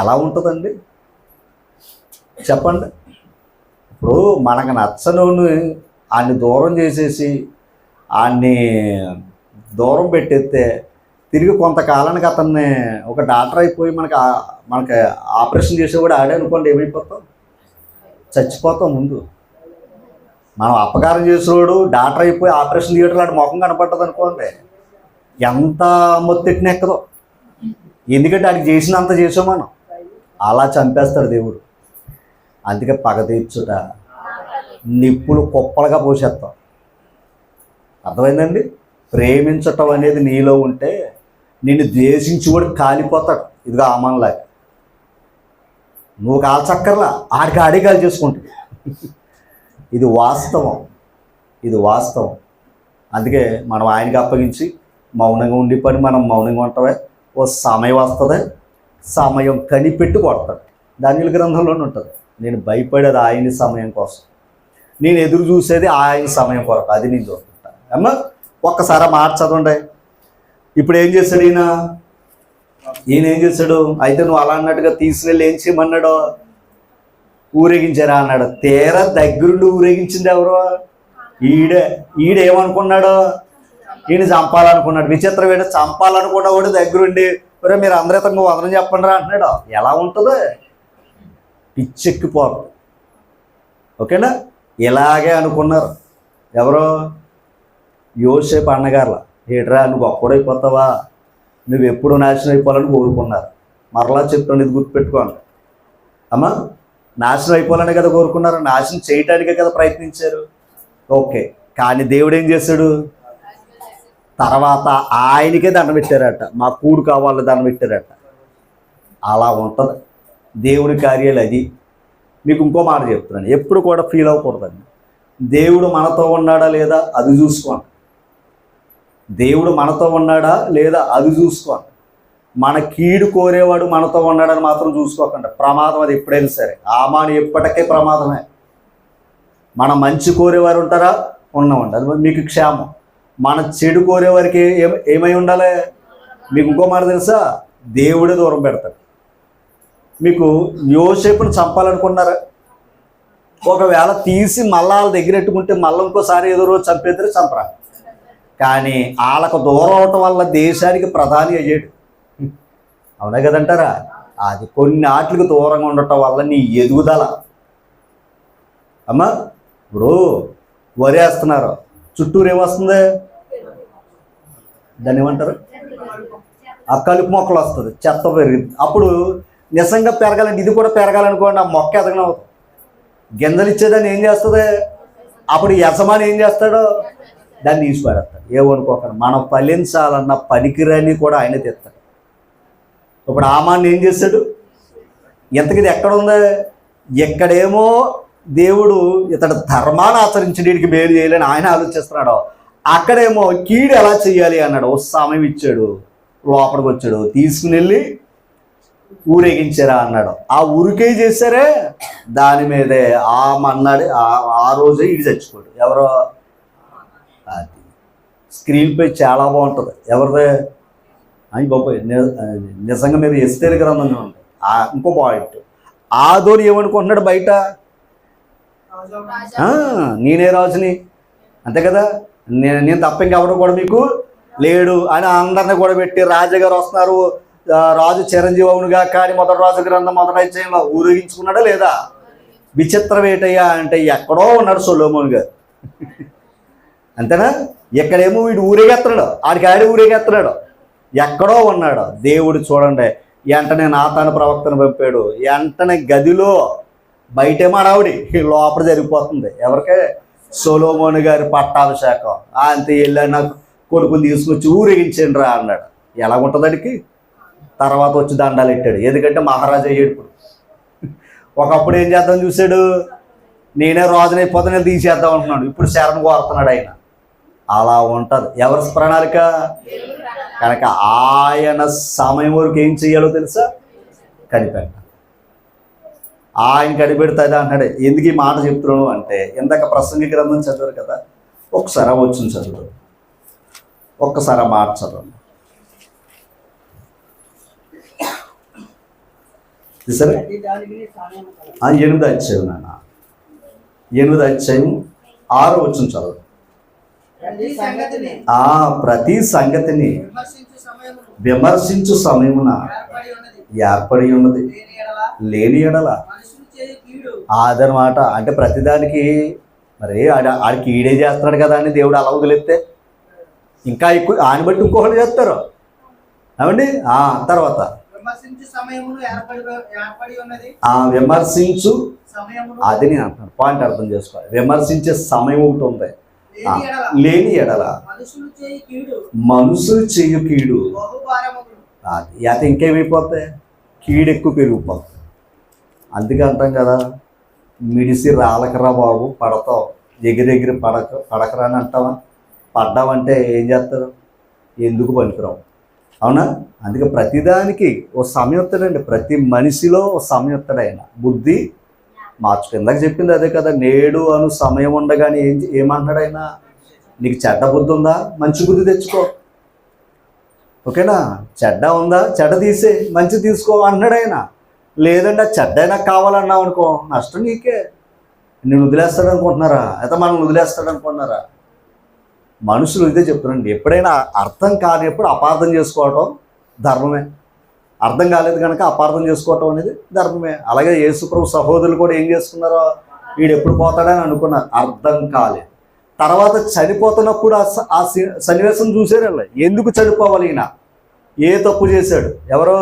ఎలా ఉంటుందండి చెప్పండి? ఇప్పుడు మనకు నచ్చనోని ఆయన్ని దూరం చేసేసి ఆయన్ని దూరం పెట్టేస్తే తిరిగి కొంతకాలానికి అతన్ని ఒక డాక్టర్ అయిపోయి మనకి ఆపరేషన్ చేసేవాడు ఆడే అనుకోండి, ఏమైపోతాం? చచ్చిపోతాం. ముందు మనం అపకారం చేసేవాడు డాక్టర్ అయిపోయి ఆపరేషన్ థియేటర్లో ఆడి ముఖం కనపడ్డది అనుకోండి, ఎంత మొత్తెట్టిన ఎక్కదో. ఎందుకంటే ఆడికి చేసినంత చేసాం మనం. అలా చంపేస్తాడు దేవుడు. అందుకే పగ తీర్చుట నిప్పులు కుప్పలుగా పోసేస్తాం. అర్థమైందండి? ప్రేమించటం అనేది నీలో ఉంటే నిన్ను ద్వేషించి కూడా కాలిపోతాడు. ఇదిగో ఆమన్లాగా నువ్వు కాల్చక్కర్లా, ఆడికి ఆడే కాల్ చేసుకుంటాడు. ఇది వాస్తవం. అందుకే మనం ఆయనకి అప్పగించి మౌనంగా ఉండి పని మనం మౌనంగా ఉంటామే. ఓ సమయం వస్తుంది, సమయం కనిపెట్టి కొడతాడు. దానియేలు గ్రంథంలోనే ఉంటుంది. నేను భయపడేది ఆయన సమయం కోసం, నేను ఎదురు చూసేది ఆయన సమయం కొరకు. అది నేను చూస్తుంటాను అమ్మా. ఒక్కసారి మాట చదవండి. ఇప్పుడు ఏం చేశాడు ఈయన ఏం చేశాడు? అయితే నువ్వు అలా అన్నట్టుగా తీసుకెళ్ళి ఏం చేయమన్నాడు? ఊరేగించారా అన్నాడు. తీరా దగ్గరుండి ఊరేగించింది ఎవరు? ఈడేమనుకున్నాడు? ఈయన చంపాలనుకున్నాడు. విచిత్రం ఏంటో, చంపాలనుకున్నా కూడా దగ్గరుండి ఒరే మీరు అందరూ ఇతను వదనం చెప్పండి రా అంటున్నాడు. ఎలా ఉంటుంది? పిచ్చెక్కిపోతుంది. ఓకేనా? ఇలాగే అనుకున్నారు ఎవరో? యోసేపు అన్నగారులా, ఏట్రా నువ్వు గొప్పడైపోతావా, నువ్వు ఎప్పుడు నాశనం అయిపోవాలని కోరుకున్నారు. మరలా చెప్తాను, ఇది గుర్తుపెట్టుకోండి అమ్మా. నాశనం అయిపోవాలనే కదా కోరుకున్నారు, నాశనం చేయటానికే కదా ప్రయత్నించారు. ఓకే, కానీ దేవుడు ఏం చేశాడు? తర్వాత ఆయనకే దండం పెట్టారట. మా కూడు కావాలని దండం పెట్టారట. అలా ఉంటుంది దేవుడి కార్యాలు. అది మీకు ఇంకో మాట చెప్తున్నాను, ఎప్పుడు కూడా ఫీల్ అవ్వకూడదండి. దేవుడు మనతో ఉన్నాడా లేదా అది చూసుకోండి. దేవుడు మనతో ఉన్నాడా లేదా అది చూసుకోండి. మన కీడు కోరేవాడు మనతో ఉన్నాడని మాత్రం చూసుకోకండి. ప్రమాదం అది ఎప్పుడైనా సరే. ఆమాను ఎప్పటికే ప్రమాదమే. మన మంచి కోరేవారు ఉంటారా? ఉన్నామండి, అది మీకు క్షేమం. మన చెడు కోరేవారికి ఏమై ఉండాలి? మీకు ఇంకో మాట తెలుసా? దేవుడే దూరం పెడతాడు. మీకు యోసేపును చంపాలనుకున్నారా? ఒకవేళ తీసి మళ్ళా వాళ్ళ దగ్గర పెట్టుకుంటే మళ్ళీ ఇంకోసారి ఏదో రోజు చంపేద్దరు చంపరా. కానీ వాళ్ళకు దూరం అవటం వల్ల దేశానికి ప్రధాని అయ్యాడు. అవునా కదంటారా? అది కొన్ని ఆటలకు దూరంగా ఉండటం వల్ల నీ ఎదుగుదల. అమ్మా ఇప్పుడు వరి వేస్తున్నారు, చుట్టూరు ఏమొస్తుంది? దాన్ని ఏమంటారు? ఆ కలుపు మొక్కలు వస్తుంది, చెత్త పెరిగింది. అప్పుడు నిజంగా పెరగాలంటే ఇది కూడా పెరగాలనుకోండి, ఆ మొక్క ఎదగనవుతుంది. గింజలు ఇచ్చేదాన్ని ఏం చేస్తుంది? అప్పుడు యజమాని ఏం చేస్తాడో దాన్ని తీసిపడేస్తాడు. ఏమనుకోకండి, మనం ఫలించాలన్న పనికిరాని కూడా ఆయన తెస్తాడు. ఇప్పుడు ఆమాన్ని ఏం చేశాడు? ఎంతకిది ఎక్కడ ఉంది? ఎక్కడేమో దేవుడు ఇతడు ధర్మాన్ని ఆచరించడానికి వీడికి మేలు చేయాలని ఆయన ఆలోచిస్తున్నాడు, అక్కడేమో కీడు ఎలా చేయాలి అన్నాడు. ఓ సమయం ఇచ్చాడు, లోపలికి వచ్చాడు, తీసుకుని వెళ్ళి ఊరేగించారా అన్నాడు. ఆ ఊరికే చేశారే, దాని మీదే ఆమన్నాడు. ఆ రోజే ఇది చచ్చిపోయాడు. ఎవరో? అది స్క్రీన్ పై చాలా బాగుంటుంది. ఎవరిదే? అని బాబోయ్, నిజంగా మీరు ఎస్తేరు గ్రంథంగా ఉంది. ఇంకో పాయింట్, ఆదోని ఏమనుకుంటున్నాడు బయట? నేనే రాజుని, అంతే కదా, నేను తప్ప ఇంకెవరు కూడా మీకు లేడు అని అందరిని కూడా పెట్టి రాజుగారు వస్తున్నారు, రాజు చిరంజీవి అవునుగా కానీ మొదటి రాజు గ్రంథం మొదటి అధ్యాయంలో ఊరేగించుకున్నాడా లేదా? విచిత్రం ఏంటయ్యా అంటే ఎక్కడో ఉన్నాడు సొలొమోను గారు. అంతేనా? ఎక్కడేమో వీడు ఊరేగెత్తన్నాడు, ఆడికి ఊరేగెత్తన్నాడు, ఎక్కడో ఉన్నాడు. దేవుడు చూడండి, వెంటనే నాతాను ప్రవక్తను పంపాడు. వెంటనే గదిలో బయటేమో ఆవిడి, లోపల జరిగిపోతుంది. ఎవరికే? సొలొమోను గారి పట్టాభిషేకం. అంతే వెళ్ళా నాకు కొడుకుని తీసుకొచ్చి ఊరేగించండి రా అన్నాడు. ఎలాగుంటుంది అడికి? తర్వాత వచ్చి దండాలు పెట్టాడు. ఎందుకంటే మహారాజా అయ్యాడు. ఒకప్పుడు ఏం చేద్దాం చూశాడు, నేనే రాజునైపోతానే తీసేద్దాం అంటున్నాడు. ఇప్పుడు శరణ్ కోరుతున్నాడు ఆయన. అలా ఉంటుంది ఎవరి ప్రణాళిక. కనుక ఆయన సమయం వరకు ఏం చెయ్యాలో తెలుసా? కనిపెట్ట. ఆయన కనిపెడతాది అంటాడు. ఎందుకు ఈ మాట చెప్తున్నాను అంటే, ఇందాక ప్రసంగి గ్రంథం చదివారు కదా, ఒకసారి వచ్చిన చదువు, ఒక్కసారి ఆ మాట చదవండి. సరే, 8వ అధ్యాయం నాన్న, 8వ అధ్యాయం 6వ వచనం చదవండి. ప్రతి సంగతిని విమర్శించు సమయమున ఏర్పడి ఉన్నది, లేని ఎడల అదనమాట. అంటే ప్రతిదానికి మరి ఆడికి ఈడే చేస్తున్నాడు కదా అని దేవుడు అలా వదిలేస్తే ఇంకా ఎక్కువ ఆయన బట్టి ఇంకొకళ్ళు చేస్తారు. అవండి తర్వాత విమర్శించు, అది నేను అంటున్నాను, పాయింట్ అర్థం చేసుకోవాలి. విమర్శించే సమయం ఒకటి ఉంది, లేని ఎడల మనుషులు చెయ్యు కీడు. అది ఇంకేమైపోతాయి? కీడు ఎక్కువ పెరిగిపోతుంది. అందుకే అంటాం కదా, మిడిసి రాలకరా బాబు పడతావు, ఎగిరెగిరి పడకరా అని అంటావా? పడ్డావంటే ఏం చేస్తారు? ఎందుకు పనికిరావు. అవునా? అందుకే ప్రతిదానికి ఓ సమయొత్తడండి. ప్రతి మనిషిలో ఓ సమయొత్తడైన బుద్ధి మార్చుకో. ఇందాక చెప్పింది అదే కదా, నేడు అను సమయం ఉండగానే ఏమంటున్నాడు ఆయన? నీకు చెడ్డ బుద్ధి ఉందా, మంచి బుద్ధి తెచ్చుకో. ఓకేనా? చెడ్డ ఉందా, చెడ్డ తీసే, మంచి తీసుకో అంటున్నాడు ఆయన. లేదంటే ఆ చెడ్డ అయినా కావాలన్నావు అనుకో, నష్టం నీకే. నేను వదిలేస్తాడు అనుకుంటున్నారా? అయితే మనం వదిలేస్తాడు అనుకుంటున్నారా? మనుషులు ఇదే చెప్తున్నాండి, ఎప్పుడైనా అర్థం కానిప్పుడు అపార్థం చేసుకోవటం ధర్మమే. అర్థం కాలేదు కనుక అపార్థం చేసుకోవటం అనేది ధర్మమే. అలాగే యేసుప్రభు సహోదరులు కూడా ఏం చేసుకున్నారో, వీడు ఎప్పుడు పోతాడని అనుకున్నారు, అర్థం కాలేదు. తర్వాత చనిపోతున్నప్పుడు ఆ సన్నివేశం చూసారు. ఎందుకు చనిపోవాలి ఈయన, ఏ తప్పు చేశాడు, ఎవరో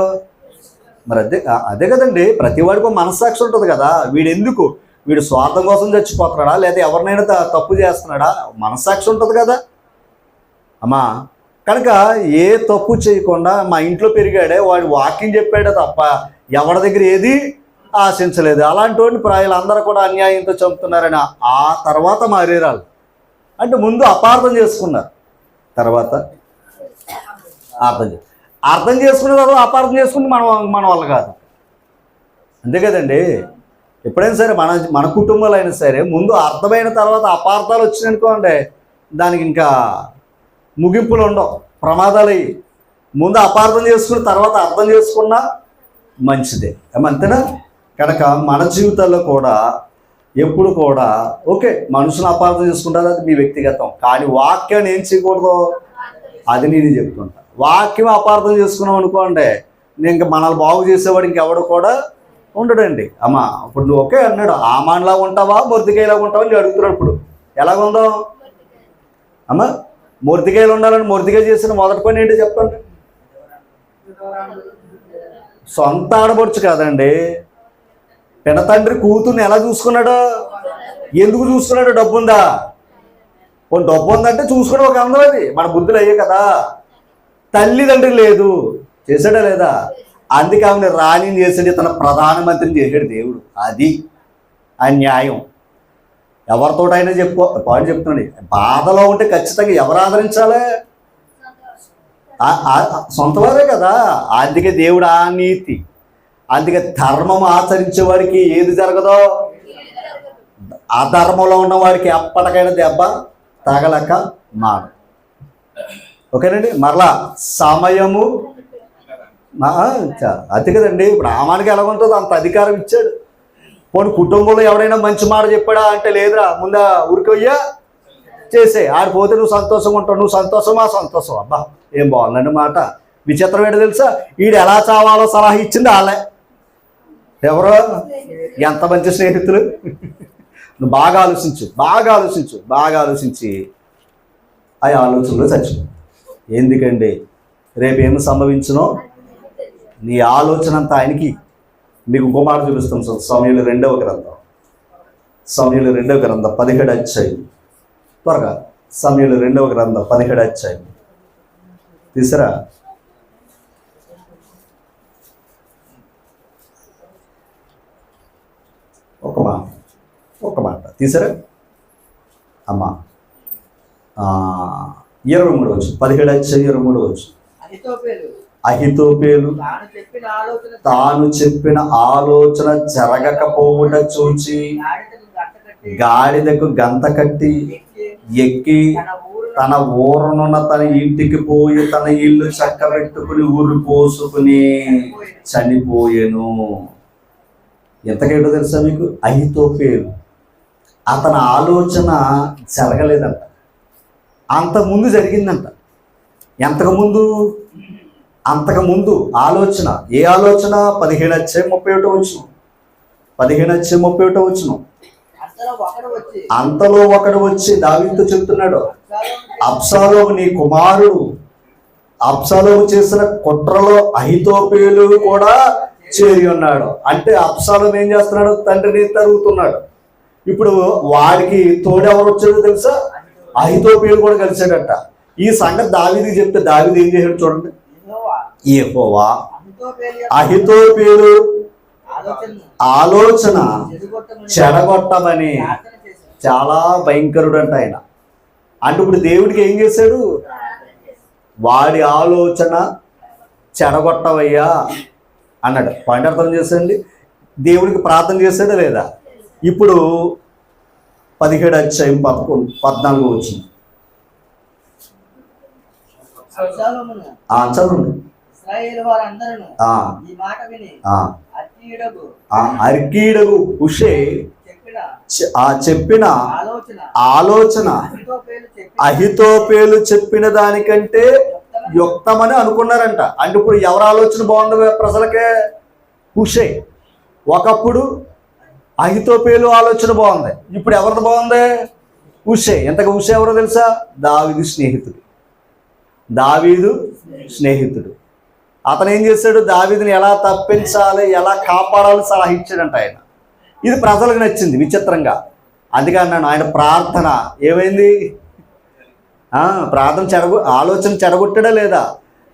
మరి అదే కదండి. ప్రతి వాడికి మనస్సాక్షి ఉంటుంది కదా. వీడు స్వార్థం కోసం చచ్చిపోతున్నాడా, లేదా ఎవరినైనా తప్పు చేస్తున్నాడా, మనస్సాక్షి ఉంటుంది కదా అమ్మా. కనుక ఏ తప్పు చేయకుండా మా ఇంట్లో పెరిగాడే, వాడు వాక్యం చెప్పాడే తప్ప ఎవరి దగ్గర ఏది ఆశించలేదు. అలాంటి వాడిని ప్రజలందరూ కూడా అన్యాయంతో చంపుతున్నారని ఆ తర్వాత మారేరాలు. అంటే ముందు అపార్థం చేసుకున్నారు, తర్వాత అర్థం చేసుకున్న తర్వాత అపార్థం చేసుకుని మన వల్ల కాదు. అంతే కదండి. ఎప్పుడైనా సరే మన కుటుంబాలు అయినా సరే ముందు అర్థమైన తర్వాత అపార్థాలు వచ్చినాయనుకోండి, దానికి ఇంకా ముగింపులు ఉండవు, ప్రమాదాలు. ముందు అపార్థం చేసుకున్న తర్వాత అర్థం చేసుకున్నా మంచిదే. అంతేనా? కనుక మన జీవితాల్లో కూడా ఎప్పుడు కూడా ఓకే, మనుషులు అపార్థం చేసుకుంటారు, అది మీ వ్యక్తిగతం. కానీ వాక్యాన్ని ఏం చేయకూడదు, అది నేను చెప్తుంటా. వాక్యం అపార్థం చేసుకున్నాం అనుకోండి, ఇంకా మనల్ని బాగు చేసేవాడు ఇంకెవడు కూడా ఉండడండి. అమ్మా ఇప్పుడు నువ్వు ఓకే అన్నాడు, ఆమాన్లా ఉంటావా మొర్దికాయలాగా ఉంటావా అని అడుగుతున్నాడు. ఇప్పుడు ఎలాగుందో అమ్మా? మొర్దికాయలు ఉండాలని మొర్దికాయ చేసిన మొదటి పని ఏంటి చెప్పండి? సొంత ఆడబడుచు కాదండి, పినతండ్రి కూతుర్ని ఎలా చూసుకున్నాడు, ఎందుకు చూసుకున్నాడు? డబ్బు ఉందా? కొన్ని డబ్బు ఉందంటే చూసుకుని ఒక అందం, అది మన బుద్ధులు అయ్యే కదా. తల్లిదండ్రి లేదు, చేశాడా లేదా? అందుకే ఆమెను రాణిని చేసాడు, తన ప్రధానమంత్రిని చేశాడు దేవుడు. అది అన్యాయం. ఎవరితోటైనా పాయింట్ చెప్తున్నాడు. బాధలో ఉంటే ఖచ్చితంగా ఎవరు ఆదరించాలి? సొంత వారే కదా. అందుకే దేవుడు ఆ నీతి, అందుకే ధర్మం ఆచరించే వాడికి ఏది జరగదో, అధర్మంలో ఉన్నవాడికి ఎప్పటికైనా దెబ్బ తగలక మాడు. ఓకేనండి. మరలా సమయము అంతే కదండి. ఇప్పుడు ఆమానికి ఎలా ఉంటుందో అంత అధికారం ఇచ్చాడు. పోనీ కుటుంబంలో ఎవరైనా మంచి మాట చెప్పాడా అంటే, లేదురా ముందా ఊరికొయ్యా చేసే, ఆడిపోతే నువ్వు సంతోషంగా ఉంటావు, నువ్వు సంతోషమా సంతోషం. అబ్బా ఏం బాగుందండి మాట. విచిత్రం ఏంటో తెలుసా, వీడు ఎలా చావాలో సలహా ఇచ్చింది వాళ్ళే. ఎవరో ఎంత మంచి స్నేహితులు. నువ్వు బాగా ఆలోచించి ఆ ఆలోచనలో చచ్చిపో. ఎందుకండి రేపు ఏమి సంభవించునో నీ ఆలోచన అంతా ఆయనకి. మీకు ఇంకో మాట చూపిస్తాం. సమూయేలు 2వ గ్రంథం 17వ అధ్యాయం. త్వరగా సమూయేలు 2వ గ్రంథం 17వ అధ్యాయం తీసారా? ఒక మాట తీసారా అమ్మా? 23 వచ్చు, 17వ అధ్యాయం 23 వచ్చు. అహితోపేలు తాను చెప్పిన ఆలోచన జరగకపోవుట చూచి గాడిదకు గంత కట్టి ఎక్కి తన ఊరనున్న తన ఇంటికి పోయి తన ఇల్లు చక్కబెట్టుకుని ఊరు పోసుకుని చనిపోయెను. ఎంతకేటో తెలుసా మీకు? అహితోపేలు అతని ఆలోచన జరగలేదంట, అంతకుముందు జరిగిందంట. అంతకుముందు ఆలోచన, ఏ ఆలోచన? 15:31 వచ్చును. అంతలో ఒకడు వచ్చి దావీదుతో చెప్తున్నాడు, అబ్షాలోము నీ కుమారుడు. అబ్షాలోము చేసిన కుట్రలో అహితోపేలు కూడా చేరి ఉన్నాడు. అంటే అబ్షాలోము ఏం చేస్తున్నాడు? తండ్రిని తరుగుతున్నాడు. ఇప్పుడు వాడికి తోడెవరు వచ్చాడో తెలుసా? అహితోపేలు కూడా కలిసాడట. ఈ సంగతి దావీదుకి చెప్తే దావీదు ఏం చేశాడు చూడండి. యెహోవా అహితోపేలు ఆలోచన చెడగొట్టమని చాలా భయంకరుడు అంట ఆయన. అంటే ఇప్పుడు దేవుడికి ఏం చేశాడు? వాడి ఆలోచన చెడగొట్టవయ్యా అన్నాడు. పాయింట్ అర్థం చేసండి. దేవుడికి ప్రార్థన చేశాడా లేదా? ఇప్పుడు 17 అధ్యాయం 14 వచ్చింది. చదువు. అర్కీడగు హుషై చెప్పిన ఆలోచన అహితోపేలు చెప్పిన దానికంటే యుక్తమని అనుకున్నారంట. అంటే ఇప్పుడు ఎవరి ఆలోచన బాగుంది ప్రజలకే? హుషై. ఒకప్పుడు అహితోపేలు ఆలోచన బాగుంది, ఇప్పుడు ఎవరిది బాగుంది? హుషై. ఎంతగా హుషై ఎవరో తెలుసా? దావీదు స్నేహితుడు. అతను ఏం చేశాడు? దావీదుని ఎలా తప్పించాలి, ఎలా కాపాడాలి సలహా ఇచ్చాడంట ఆయన. ఇది ప్రజలకు నచ్చింది విచిత్రంగా. అందుకే అన్నాను, ఆయన ప్రార్థన ఏమైంది? ప్రార్థన ఆలోచన చెడగొట్టాడా లేదా?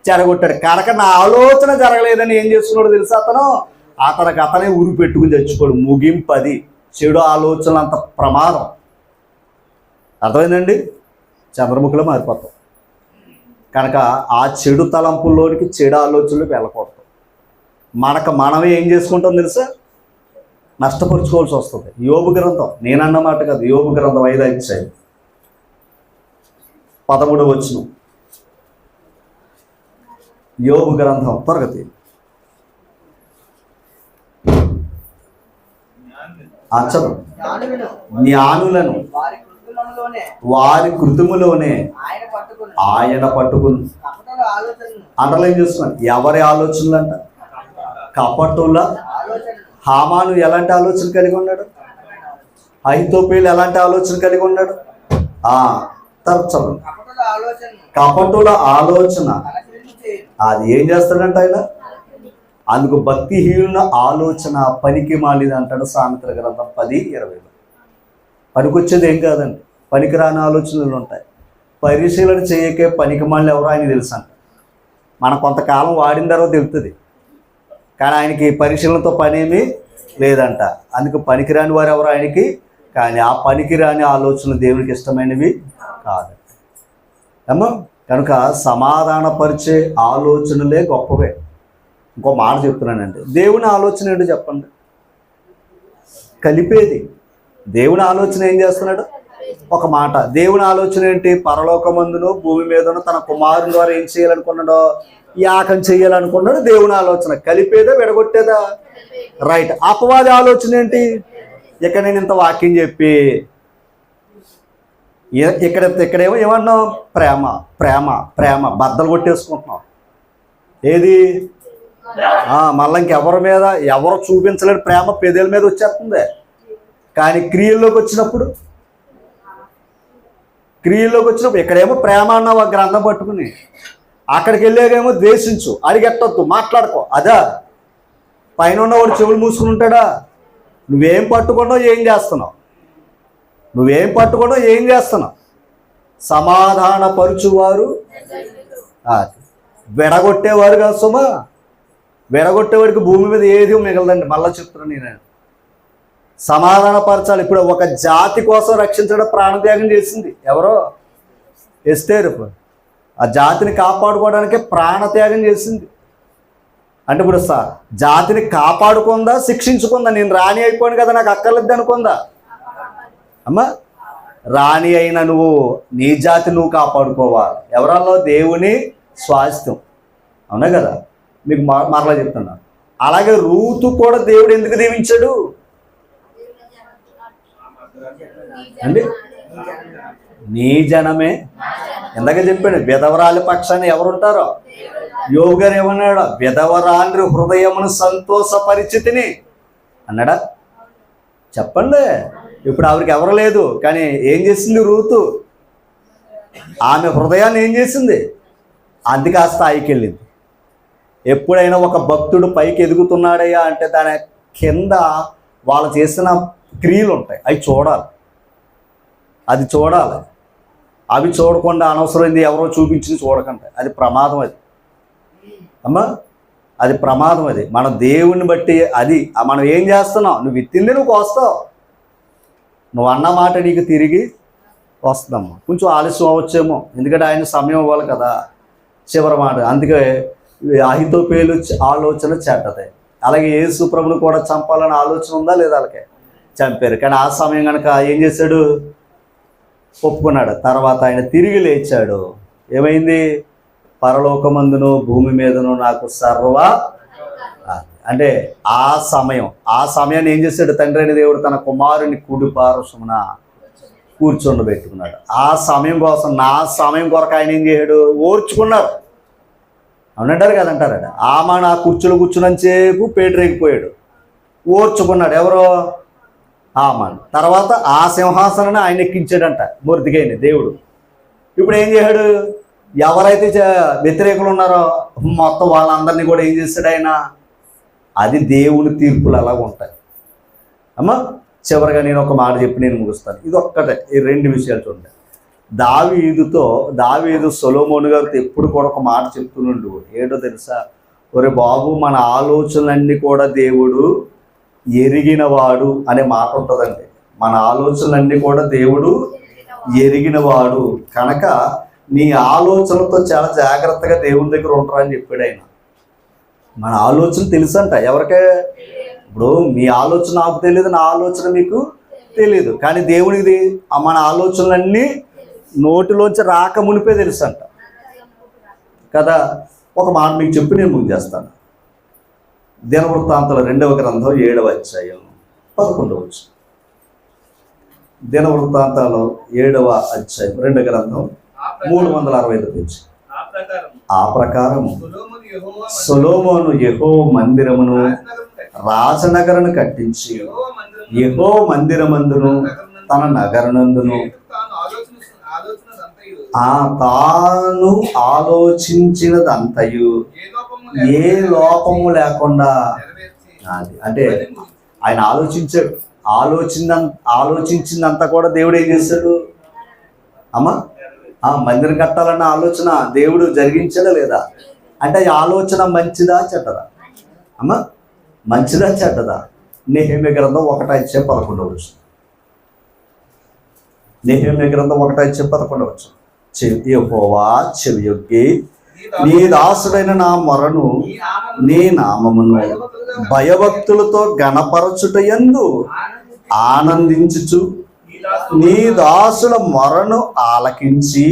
చెడగొట్టాడు. కనుక నా ఆలోచన జరగలేదని ఏం చేస్తున్నాడు తెలుసా? అతనే ఊరు పెట్టుకుని తెచ్చుకోడు. ముగింపది. చెడు ఆలోచనలు అంత ప్రమాదం. అర్థమైందండి? చంద్రముఖిలో మారిపోతాం. కనుక ఆ చెడు తలంపుల్లోనికి, చెడు ఆలోచనలోకి వెళ్ళకూడదు. మనమే ఏం చేసుకుంటాం తెలుసా? నష్టపరుచుకోవాల్సి వస్తుంది. యోబు గ్రంథం, నేనన్నమాట కాదు, యోబు గ్రంథం 5 అధ్యాయం 13 వచనం. యోబు గ్రంథం తరగతి జ్ఞానులను వారి కృతములోనే ఆయన పట్టుకుని. అండర్లైన్ చేస్తున్నాను. ఎవరి ఆలోచనలు అంట? కపటుల. హామాను ఎలాంటి ఆలోచన కలిగి ఉన్నాడు? అహితోపేలు ఎలాంటి ఆలోచన కలిగి ఉన్నాడు? కపటుల ఆలోచన అది ఏం చేస్తాడంట ఆయన? అందుకు భక్తిహీనుల ఆలోచన పనికి మాలిది అంటాడు సామెతల గ్రంథం 10:20. పనికొచ్చేది ఏం కాదండి, పనికిరాని ఆలోచనలు ఉంటాయి. పరిశీలన చేయకే పనికి మాలిన ఎవరో ఆయన తెలుసు అంట. మనం కొంతకాలం వాడిన తర్వాత తెలుస్తుంది, కానీ ఆయనకి పరిశీలనతో పనేమీ లేదంట. అందుకు పనికిరాని వారు ఎవరు ఆయనకి? కానీ ఆ పనికిరాని ఆలోచనలు దేవునికి ఇష్టమైనవి కాదు అమ్మా. కనుక సమాధానపరిచే ఆలోచనలే గొప్పవే. ఇంకో మాట చెప్తున్నానండి, దేవుని ఆలోచన ఏంటో చెప్పండి? కలిపేది. దేవుని ఆలోచన ఏం చేస్తున్నాడు? ఒక మాట. దేవుని ఆలోచన ఏంటి? పరలోకమందును భూమి మీదను తన కుమారుని ద్వారా ఏం చేయాలనుకున్నాడో యాగం చేయాలనుకున్నాడు. దేవుని ఆలోచన కలిపేదా విడగొట్టేదా? రైట్. అపవాది ఆలోచన ఏంటి? ఇక్కడ నేను ఇంత వాక్యం చెప్పి ఇక్కడేమో ఏమన్నాం? ప్రేమ ప్రేమ ప్రేమ బద్దలు కొట్టేసుకుంటున్నాం. ఏది? మళ్ళీ ఇంకెవరి మీద ఎవరు చూపించలేని ప్రేమ పెదేల మీద వచ్చేస్తుంది. కానీ క్రియల్లోకి వచ్చినప్పుడు ఇక్కడేమో ప్రేమ అన్నావు ఆ గ్రంథం పట్టుకుని, అక్కడికి వెళ్ళేదేమో ద్వేషించు, అడిగెట్టొద్దు, మాట్లాడుకో. అదా? పైన ఉన్నవాడు చెవులు మూసుకుని ఉంటాడా? నువ్వేం పట్టుకున్నావు, ఏం చేస్తున్నావు? సమాధాన పరుచువారు విడగొట్టేవారు కాదు సుమా. విడగొట్టేవాడికి భూమి మీద ఏది మిగలదండి. మళ్ళీ చెప్తున్నాను నేను, సమాధానపరచాలి. ఇప్పుడు ఒక జాతి కోసం రక్షించడం ప్రాణత్యాగం చేసింది ఎవరో? ఎస్తేరు. ఆ జాతిని కాపాడుకోవడానికే ప్రాణత్యాగం చేసింది. అంటే ఇప్పుడు జాతిని కాపాడుకుందా, శిక్షించుకుందా? నేను రాణి అయిపోయాను కదా, నాకు అక్కర్లేదు అనుకుందా? అమ్మా, రాణి అయిన నువ్వు నీ జాతి నువ్వు కాపాడుకోవాలి. ఎవరల్లో? దేవుని స్వాస్థ్యం. అవునా కదా? మీకు మరలా చెప్తున్నా. అలాగే రూతు కూడా దేవుడు ఎందుకు దీవించాడు అండి? నీ జనమే. ఎందాక చెప్పాడు, విధవరాలి పక్షాన్ని ఎవరుంటారో? యోబు గారు ఏమన్నాడు? విధవరాండ్రి హృదయమును సంతోషపరిచితిని అన్నాడా? చెప్పండి. ఇప్పుడు ఆవిడకి ఎవరు లేదు, కానీ ఏం చేసింది రూతు? ఆమె హృదయాన్ని ఏం చేసింది? అందుకే ఆ స్థాయికి వెళ్ళింది. ఎప్పుడైనా ఒక భక్తుడు పైకి ఎదుగుతున్నాడయ్యా అంటే దాని కింద వాళ్ళు చేసిన క్రియలు ఉంటాయి, అవి చూడాలి. అవి చూడకుండా అనవసరమైంది ఎవరో చూపించింది చూడకండి, అది ప్రమాదం. అది అమ్మా, అది ప్రమాదం. అది మన దేవుని బట్టి అది మనం ఏం చేస్తున్నాం? నువ్వు విత్తింది నువ్వు కోస్తావు. నువ్వు అన్న మాట నీకు తిరిగి వస్తుందమ్మా. కొంచెం ఆలస్యం అవ్వచ్చేమో, ఎందుకంటే ఆయన సమయం ఇవ్వాలి కదా. చివరి మాట. అందుకే అహితోపేలు ఆలోచన చెడ్డదే. అలాగే యేసు ప్రభుని కూడా చంపాలని ఆలోచన ఉందా లేదా? వాళ్ళకే చంపారు. కానీ ఆ సమయం కనుక ఏం చేశాడు? ఒప్పుకున్నాడు. తర్వాత ఆయన తిరిగి లేచాడు. ఏమైంది? పరలోకమందును భూమి మీదను నాకు సర్వ, అంటే ఆ సమయాన్ని ఏం చేశాడు? తండ్రి అయిన దేవుడు తన కుమారుని కుడి పార్శ్వమున కూర్చొని ఆ సమయం కోసం, నా సమయం కొరకు ఆయన ఏం చేశాడు? ఓర్చుకున్నాడు. అవునంటారు కదంటారట. ఆమె నా కుర్చీలో కూర్చున్నంతసేపు పేటరేగిపోయాడు, ఓర్చుకున్నాడు. ఎవరో? ఆమాను. తర్వాత ఆ సింహాసనాన్ని ఆయన ఎక్కించాడంట మొర్దెకైని దేవుడు. ఇప్పుడు ఏం చేశాడు? ఎవరైతే వ్యతిరేకులు ఉన్నారో మొత్తం వాళ్ళందరినీ కూడా ఏం చేశాడు ఆయన? అది దేవుని తీర్పులు అలాగ ఉంటాయి అమ్మా. చివరిగా నేను ఒక మాట చెప్పి నేను ముగుస్తాను. ఇది ఒక్కటే, ఈ రెండు విషయాలు చూడండి. దావీదు సొలొమోను గారితో ఎప్పుడు కూడా ఒక మాట చెప్తుండు. ఏంటో తెలుసా? ఒరే బాబు, మన ఆలోచనలన్నీ కూడా దేవుడు ఎరిగినవాడు అనే మాట ఉంటుందండి. మన ఆలోచనలన్నీ కూడా దేవుడు ఎరిగినవాడు కనుక నీ ఆలోచనలతో చాలా జాగ్రత్తగా దేవుని దగ్గర ఉంటారని చెప్పాడు ఆయన. మన ఆలోచన తెలుసంట ఎవరికే? ఇప్పుడు మీ ఆలోచన నాకు తెలియదు, నా ఆలోచన మీకు తెలియదు. కానీ దేవుడిది మన ఆలోచనలన్నీ నోటిలోంచి రాక మునిపే తెలుసు అంట కదా. ఒక మాట మీకు చెప్పి నేను ముగించేస్తాను. దినవృత్తాంతాల 2వ గ్రంథం 7వ అధ్యాయం 11వ వచనం. దినవృత్తాంతాలు 7వ అధ్యాయం 2వ గ్రంథం 365 పేజీ. ఆ ప్రకారం సొలొమోను యెహోవా మందిరమును రాజనగరును కట్టించి యెహోవా మందిరమందును తన నగరనందును తాను ఆలోచించినదంతయు ఏ లోపము లేకుండా, అంటే ఆయన ఆలోచించాడు. ఆలోచించిందంతా కూడా దేవుడు ఏం చేశాడు అమ్మా? మందిరం కట్టాలన్న ఆలోచన దేవుడు జరిగించడా లేదా? అంటే ఈ ఆలోచన మంచిదా చెడ్డదా అమ్మా? మంచిదా చెడ్డదా? నెహెమ్యా గ్రంథం 1:11 వచనం. నెహెమ్యా గ్రంథం 1:11 వచనం. యెహోవా చెవియొగ్గి నీ దాసుడైన నా మొరను, నీ నామమును భయభక్తులతో గణపరచుటయందు ఆనందించుచు నీ దాసుల మొరను ఆలకించి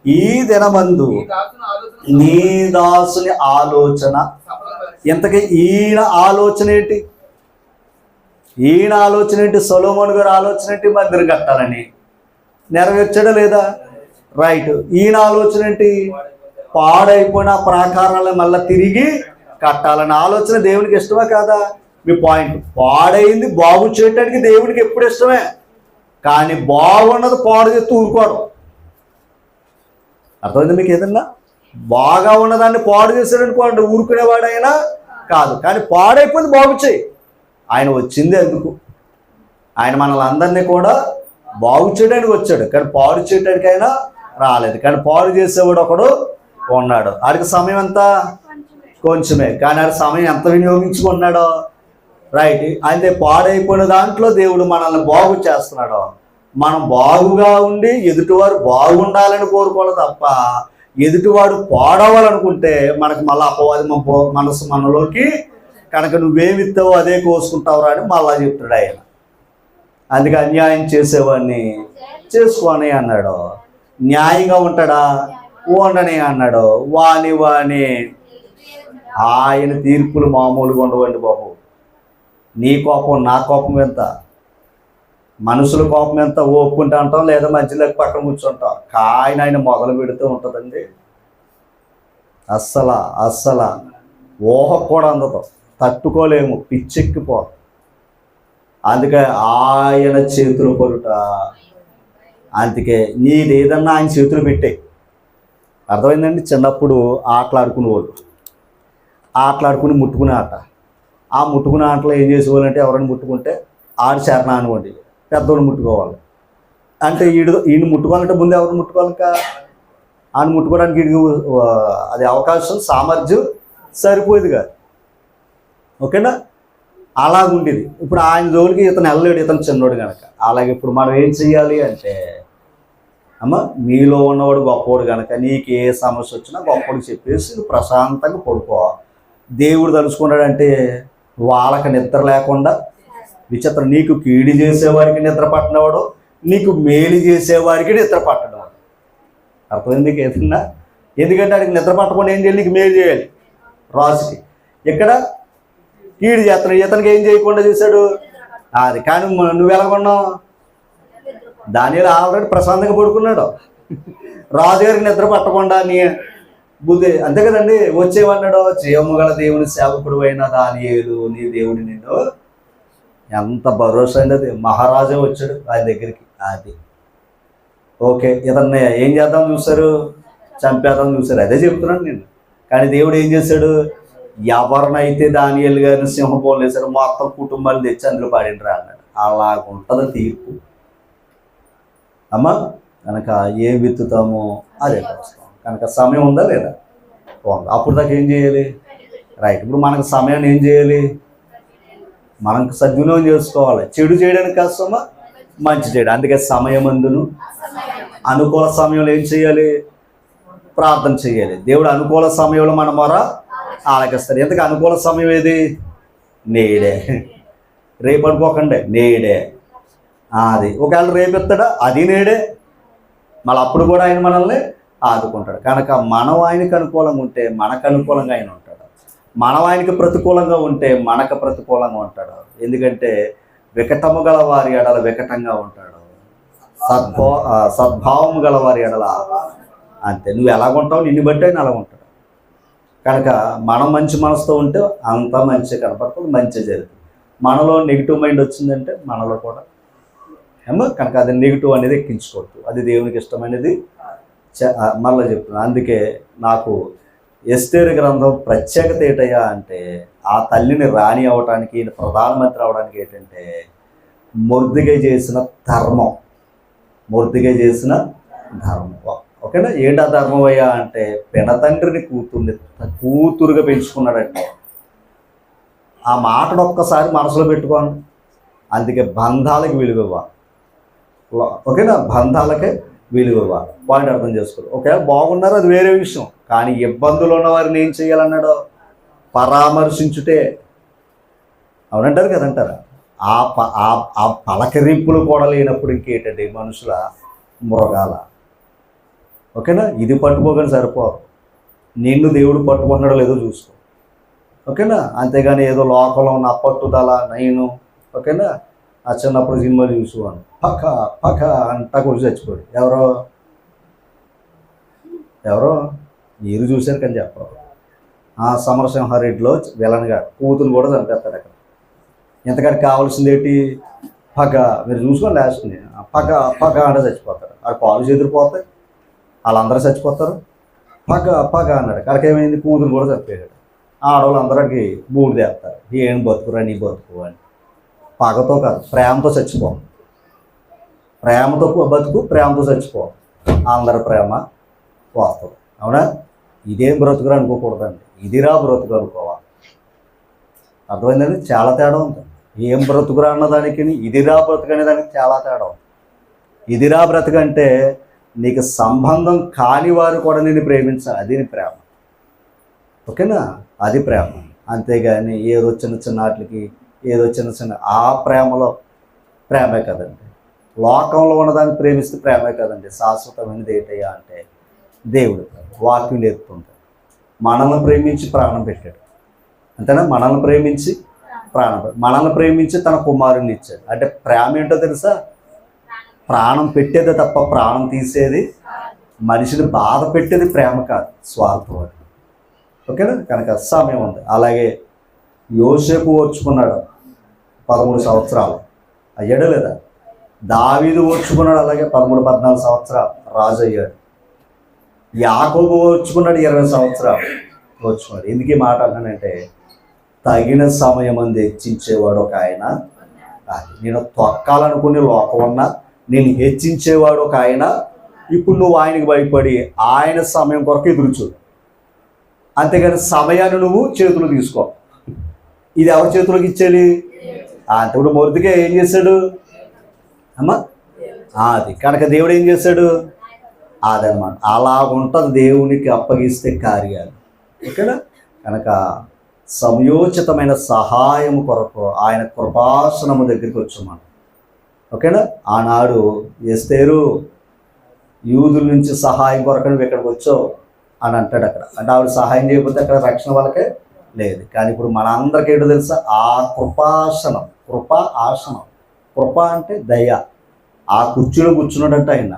ఈ దినమందు నీ దాసుని ఆలోచన. ఇంతకీ ఈయన ఆలోచన ఏంటి? సొలొమోను గారి ఆలోచన ఏంటి? మందిరం కట్టాలని. నెరవేర్చడా లేదా? రైట్. ఈయన ఆలోచన ఏంటి? పాడైపోయిన ప్రాకారాలను మళ్ళీ తిరిగి కట్టాలన్న ఆలోచన దేవునికి ఇష్టమా కాదా? మీ పాయింట్. పాడైంది బాగు చేయటానికి దేవుడికి ఎప్పుడు ఇష్టమే, కానీ బాగున్నది పాడు చేస్తూ ఊరుకోవడం. అర్థమైంది మీకు? ఏదన్నా బాగా ఉన్నదాన్ని పాడు చేశాడనుకోండి, ఊరుకునేవాడైనా కాదు. కానీ పాడైపోయింది బాగు చేయి. ఆయన వచ్చింది ఎందుకు? ఆయన మనల్ని అందరినీ కూడా బాగు చేయడానికి వచ్చాడు, కానీ పాడు చేయడానికి అయినా రాలేదు. కానీ పాడు చేసేవాడు ఒకడు ఉన్నాడు. ఆడికి సమయం ఎంత? కొంచెమే. కానీ ఆడి సమయం ఎంత వినియోగించుకున్నాడో? రైట్. అయితే పాడైపోయిన దాంట్లో దేవుడు మనల్ని బాగు చేస్తున్నాడు. మనం బాగుగా ఉండి ఎదుటివారు బాగుండాలని కోరుకోవాలి తప్ప ఎదుటివాడు పాడవాలనుకుంటే మనకు మళ్ళీ అపవాది మనసు మనలోకి కనుక నువ్వేమిస్తావో అదే కోసుకుంటావురా అని మళ్ళా చెప్తాడు ఆయన. అందుకే అన్యాయం చేసేవాడిని చేసుకోని అన్నాడు. న్యాయంగా ఉంటాడా? ఉండని అన్నాడు. వాని ఆయన తీర్పులు మామూలుగా ఉండవండి బాబు. నీ కోపం నా కోపం ఎంత? మనుషుల కోపం ఎంత? ఒప్పుకుంటా అంటాం, లేదా మధ్యలోకి పక్కన కూర్చుంటాం. ఆయన మొదలు పెడుతూ ఉంటుందండి. అస్సల ఊహ కూడా అందదు, తట్టుకోలేము, పిచ్చెక్కిపో. అందుకే ఆయన చేతులు పొరుట. అందుకే నీదేదన్నా ఆయన చేతులు పెట్టే. అర్థమైందండి? చిన్నప్పుడు ఆటలాడుకుని ముట్టుకునే ఆట. ఆ ముట్టుకునే ఆటలో ఏం చేసేవాళ్ళంటే ఎవరైనా ముట్టుకుంటే ఆడు శరణ అనుకోండి, పెద్దోళ్ళు ముట్టుకోవాలి. అంటే ఈయన ముట్టుకోవాలంటే ముందు ఎవరు ముట్టుకోవాలిక? ఆయన ముట్టుకోవడానికి అది అవకాశం, సామర్థ్యం సరిపోయేది కాదు. ఓకేనా? అలాగుండేది. ఇప్పుడు ఆయన జోలికి ఇతను వెళ్ళలేడు, ఇతను చిన్నోడు కనుక. అలాగే ఇప్పుడు మనం ఏం చెయ్యాలి అంటే అమ్మ మీలో ఉన్నవాడు గొప్పవాడు కనుక నీకు ఏ సమస్య వచ్చినా గొప్పవాడికి చెప్పేసి నువ్వు ప్రశాంతంగా పడుకోవాలి. దేవుడు తలుచుకున్నాడంటే వాళ్ళకి నిద్ర లేకుండా విచిత్రం, నీకు కీడి చేసేవారికి నిద్ర పట్టినవాడు, నీకు మేలు చేసేవారికి నిద్ర పట్టడం. అర్థమైంది ఏదన్నా? ఎందుకంటే ఆడికి నిద్ర పట్టకుండా ఏం చేయాలి? నీకు మేలు చేయాలి రాజుకి. ఇక్కడ కీడు చేస్తున్నాడు, ఇతనికి ఏం చేయకుండా చేశాడు అది. కానీ నువ్వు ఎలాగొన్నావు? దానిలో ఆల్రెడీ ప్రశాంతంగా పడుకున్నాడు. రాజుగారికి నిద్ర పట్టకుండా నీ బుద్ధి అంతే కదండి. వచ్చేవన్నాడు, జీవము గల దేవుని సేవకుడు అయిన దానియేలు నీ దేవుడి నిన్ను. ఎంత భరోసా అండి అది. మహారాజా వచ్చాడు ఆయన దగ్గరికి. అది ఓకే, ఇతన్ని ఏం చేద్దాం చూశారు? చంపేద్దాం చూశారు. అదే చెప్తున్నాను నేను. కానీ దేవుడు ఏం చేశాడు? ఎవరినైతే దానియేలు గారిని సింహపోలు వేశారు మొత్తం కుటుంబాలు తెచ్చి అందులో పాడిండ్రా అన్నాడు. అలాగుంటుంది తీర్పు అమ్మ. కనుక ఏం విత్తుతామో అదే వస్తాం. కనుక సమయం ఉందా లేదా? ఉంది. అప్పుడు దాకా ఏం చేయాలి? రైట్. ఇప్పుడు మనకు సమయాన్ని ఏం చేయాలి? మనకు సద్వినియోగం చేసుకోవాలి. చెడు చేయడానికి కష్టమా, మంచి చేయడం. అందుకే సమయమందును అనుకూల సమయంలో ఏం చేయాలి? ప్రార్థన చేయాలి. దేవుడు అనుకూల సమయంలో మన మొర ఆలకిస్తాడు. ఎందుకు అనుకూల సమయం ఏది? నేడే. రేపు అనుకోకండి, నేడే. అది ఒకవేళ రేపు ఎత్తాడా, అది నేడే. మళ్ళీ అప్పుడు కూడా ఆయన మనల్ని ఆదుకుంటాడు. కనుక మనం ఆయనకు అనుకూలంగా ఉంటే మనకు అనుకూలంగా ఆయన ఉంటాడు. మనం ఆయనకి ప్రతికూలంగా ఉంటే మనకు ప్రతికూలంగా ఉంటాడు. ఎందుకంటే వికటము గల వారి ఎడల వికటంగా ఉంటాడు, సద్భావము గల వారి ఎడల అంతే. నువ్వు ఎలాగుంటావు నిన్ను బట్టి ఆయన అలా ఉంటాడు. కనుక మనం మంచి మనసుతో ఉంటే అంతా మంచి కనపడుతుంది, మంచి జరుగుతుంది. మనలో నెగిటివ్ మైండ్ వచ్చిందంటే మనలో కూడా ఏమో. కనుక అది నెగిటివ్ అనేది ఎక్కించుకోవద్దు. అది దేవునికి ఇష్టమైనది. మళ్ళీ చెప్తున్నాను. అందుకే నాకు ఎస్తేరు గ్రంథం ప్రత్యేకత ఏంటయ్యా అంటే, ఆ తల్లిని రాణి అవ్వటానికి, ప్రధానమంత్రి అవడానికి ఏంటంటే మొర్దిగై చేసిన ధర్మం. మొర్దిగై చేసిన ధర్మం. ఓకేనా? ఏంటా ధర్మం అయ్యా అంటే, పెనతండ్రిని కూతురుగా పెంచుకున్నాడంటే. ఆ మాటను ఒక్కసారి మనసులో పెట్టుకోండి. అందుకే బంధాలకు విలువ. ఓకేనా? బంధాలకే విలువ. పాయింట్ అర్థం చేసుకోవాలి. ఒకవేళ బాగున్నారు అది వేరే విషయం. కానీ ఇబ్బందులు ఉన్న వారిని ఏం చేయాలన్నాడో పరామర్శించుటే. అవునంటారు కదంటారా? ఆ పలకరింపులు కూడా లేనప్పుడు ఇంకేంటండి మనుషుల మృగాల. ఓకేనా? ఇది పట్టుకోగానే సరిపోదు. నిన్ను దేవుడు పట్టుకుంటున్నాడో లేదో చూసుకో. ఓకేనా? అంతేగాని ఏదో లోకంలో ఉన్న పట్టుదల నేను. ఓకేనా? ఆ చిన్నప్పుడు సినిమాలు చూసేవాడు, పక్క పక్క అంటా కొట్టి చచ్చిపోయాడు. ఎవరో మీరు చూశారు కానీ చెప్పరు. ఆ సమరసింహారెడ్డిలో విలన్గా కూతురు కూడా చంపేస్తాడు అక్కడ. ఎంతకంటే కావాల్సింది ఏంటి? పగ. మీరు చూసుకొని లాస్ట్ని పగ పగ అంటే చచ్చిపోతారు. ఆ కాలు చెదిరిపోతాయి, వాళ్ళందరూ చచ్చిపోతారు. పగ పగ అన్నాడు. అక్కడికి ఏమైంది? కూతురు కూడా చంపేశాడు. ఆడవాళ్ళు అందరికి బూడిద వేస్తారు. ఏం బతుకురా నీ బతుకు అని. పగతో కాదు, ప్రేమతో చచ్చిపో. ప్రేమతో బతుకు, ప్రేమతో చచ్చిపో. అందరి ప్రేమ వస్తుంది. అవునా? ఇదేం బ్రతుకురా అనుకోకూడదండి. ఇదిరా బ్రతుకు అనుకోవాలి. అర్థమైందండి? చాలా తేడా ఉంది. ఏం బ్రతుకురా అన్నదానికి ఇదిరా బ్రతుకు అనే దానికి చాలా తేడా ఉంది. ఇదిరా బ్రతుకు అంటే నీకు సంబంధం కాని వారు కూడా నిన్ను ప్రేమించాలి. అది నీ ప్రేమ. ఓకేనా? అది ప్రేమ. అంతేగాని ఏదో చిన్న చిన్న వాటికి ఏదో చిన్న చిన్న ఆ ప్రేమలో ప్రేమే కదండి. లోకంలో ఉన్నదాన్ని ప్రేమిస్తే ప్రేమే కదండి. శాశ్వతమైనది ఏంటయ్యా అంటే దేవుడు వాక్యం నేర్పుతుంటాడు. మనల్ని ప్రేమించి ప్రాణం పెట్టాడు. అంతేనా? మనల్ని ప్రేమించి మనల్ని ప్రేమించి తన కుమారుని ఇచ్చాడు. అంటే ప్రేమ ఏంటో తెలుసా? ప్రాణం పెట్టేదే తప్ప ప్రాణం తీసేది, మనిషిని బాధ పెట్టేది ప్రేమ కాదు, స్వార్థం అది. ఓకేనా? కనుక సమయం ఉంది. అలాగే యోసేపు ఓర్చుకున్నాడు 13 సంవత్సరాలు. అయ్యాడా లేదా? దావీదు ఓర్చుకున్నాడు అలాగే 13-14 సంవత్సరాలు రాజు అయ్యాడు. యాకోబు ఓర్చుకున్నాడు 20 సంవత్సరాలు ఓర్చుకున్నాడు. ఎందుకు ఈ మాట అన్నానంటే, తగిన సమయం అంది హెచ్చించేవాడు ఒక ఆయన. నేను తొక్కాలనుకునే లోకం ఉన్నా నేను హెచ్చించేవాడు ఒక ఆయన. ఇప్పుడు నువ్వు ఆయనకి భయపడి ఆయన సమయం కొరకు ఎదురుచు. అంతేగాని సమయాన్ని నువ్వు చేతులు తీసుకో. ఇది ఎవరి చేతులకు ఇచ్చేది? అంటే ఇప్పుడు మొర్దెకై ఏం చేశాడు అమ్మా? అది కనుక దేవుడు ఏం చేశాడు? అదనమాట. అలా ఉంటుంది దేవునికి అప్పగిస్తే కార్యాలు. ఓకేనా? కనుక సమయోచితమైన సహాయం కొరకు ఆయన కృపాసనము దగ్గరికి వచ్చాం. ఓకేనా? ఆనాడు ఎస్తేరు యూదుల నుంచి సహాయం కొరకు నువ్వు ఇక్కడికి వచ్చావు అని అంటాడు అక్కడ. అంటే ఆవిడ సహాయం చేయకపోతే అక్కడ రక్షణ వాళ్ళకే లేదు. కానీ ఇప్పుడు మన అందరికీ ఏంటో తెలుసా? ఆ కృపాసనం, కృపా ఆసనం. కృప అంటే దయ. ఆ కుర్చీలో కూర్చున్నాడంట ఆయన.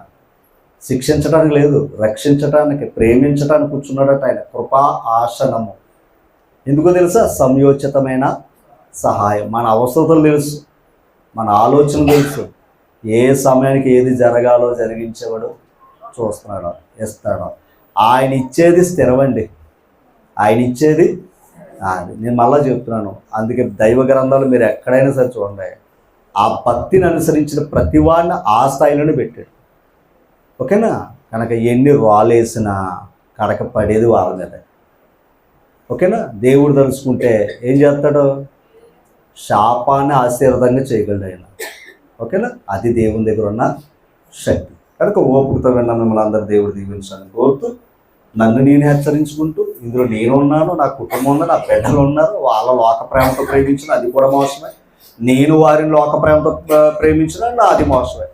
శిక్షించడానికి లేదు, రక్షించడానికి, ప్రేమించడానికి కూర్చున్నాడట ఆయన. కృపా ఆసనము. ఎందుకో తెలుసా? సంయోచితమైన సహాయం. మన అవసరతలు తెలుసు, మన ఆలోచన తెలుసు, ఏ సమయానికి ఏది జరగాలో జరిగించేవాడు చూస్తున్నాడో, ఇస్తాడో. ఆయన ఇచ్చేది స్థిరమండి. ఆయన ఇచ్చేది అది. నేను మళ్ళీ చెప్తున్నాను, అందుకే దైవ గ్రంథాలు మీరు ఎక్కడైనా సరే చూడండి, ఆ భక్తిని అనుసరించిన ప్రతి వాడిని ఆ స్థాయిలోనే పెట్టాడు. ఓకేనా? కనుక ఎన్ని రాలేసినా కడక పడేది వాళ్ళ మీద. ఓకేనా? దేవుడు తలుచుకుంటే ఏం చేస్తాడు? శాపాన్ని ఆశీర్వాదంగా చేయగలడు ఆయన. ఓకేనా? అది దేవుని దగ్గర ఉన్న శక్తి. కనుక ఓపికతో విన్న మిమ్మల్ని అందరూ దేవుడు దీవించాలని కోరుతూ, నన్ను నేను హెచ్చరించుకుంటూ, ఇందులో నేను ఉన్నాను, నా కుటుంబం ఉంది, నా బిడ్డలు ఉన్నారు, వాళ్ళ లోక ప్రేమతో ప్రేమించిన అది కూడా మోసమే, నేను వారిని లోక ప్రేమతో ప్రేమించిన అది మోసమే.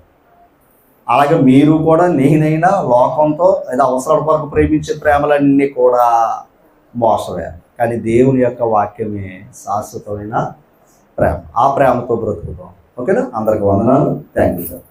అలాగే మీరు కూడా నేనైనా లోకంతో అది అవసరాల కొరకు ప్రేమించే ప్రేమలన్నీ కూడా మోసమే. కానీ దేవుని యొక్క వాక్యమే శాశ్వతమైన ప్రేమ. ఆ ప్రేమతో బ్రతుకుతాం. ఓకేనా? అందరికి వందనాలు. Thank you sir.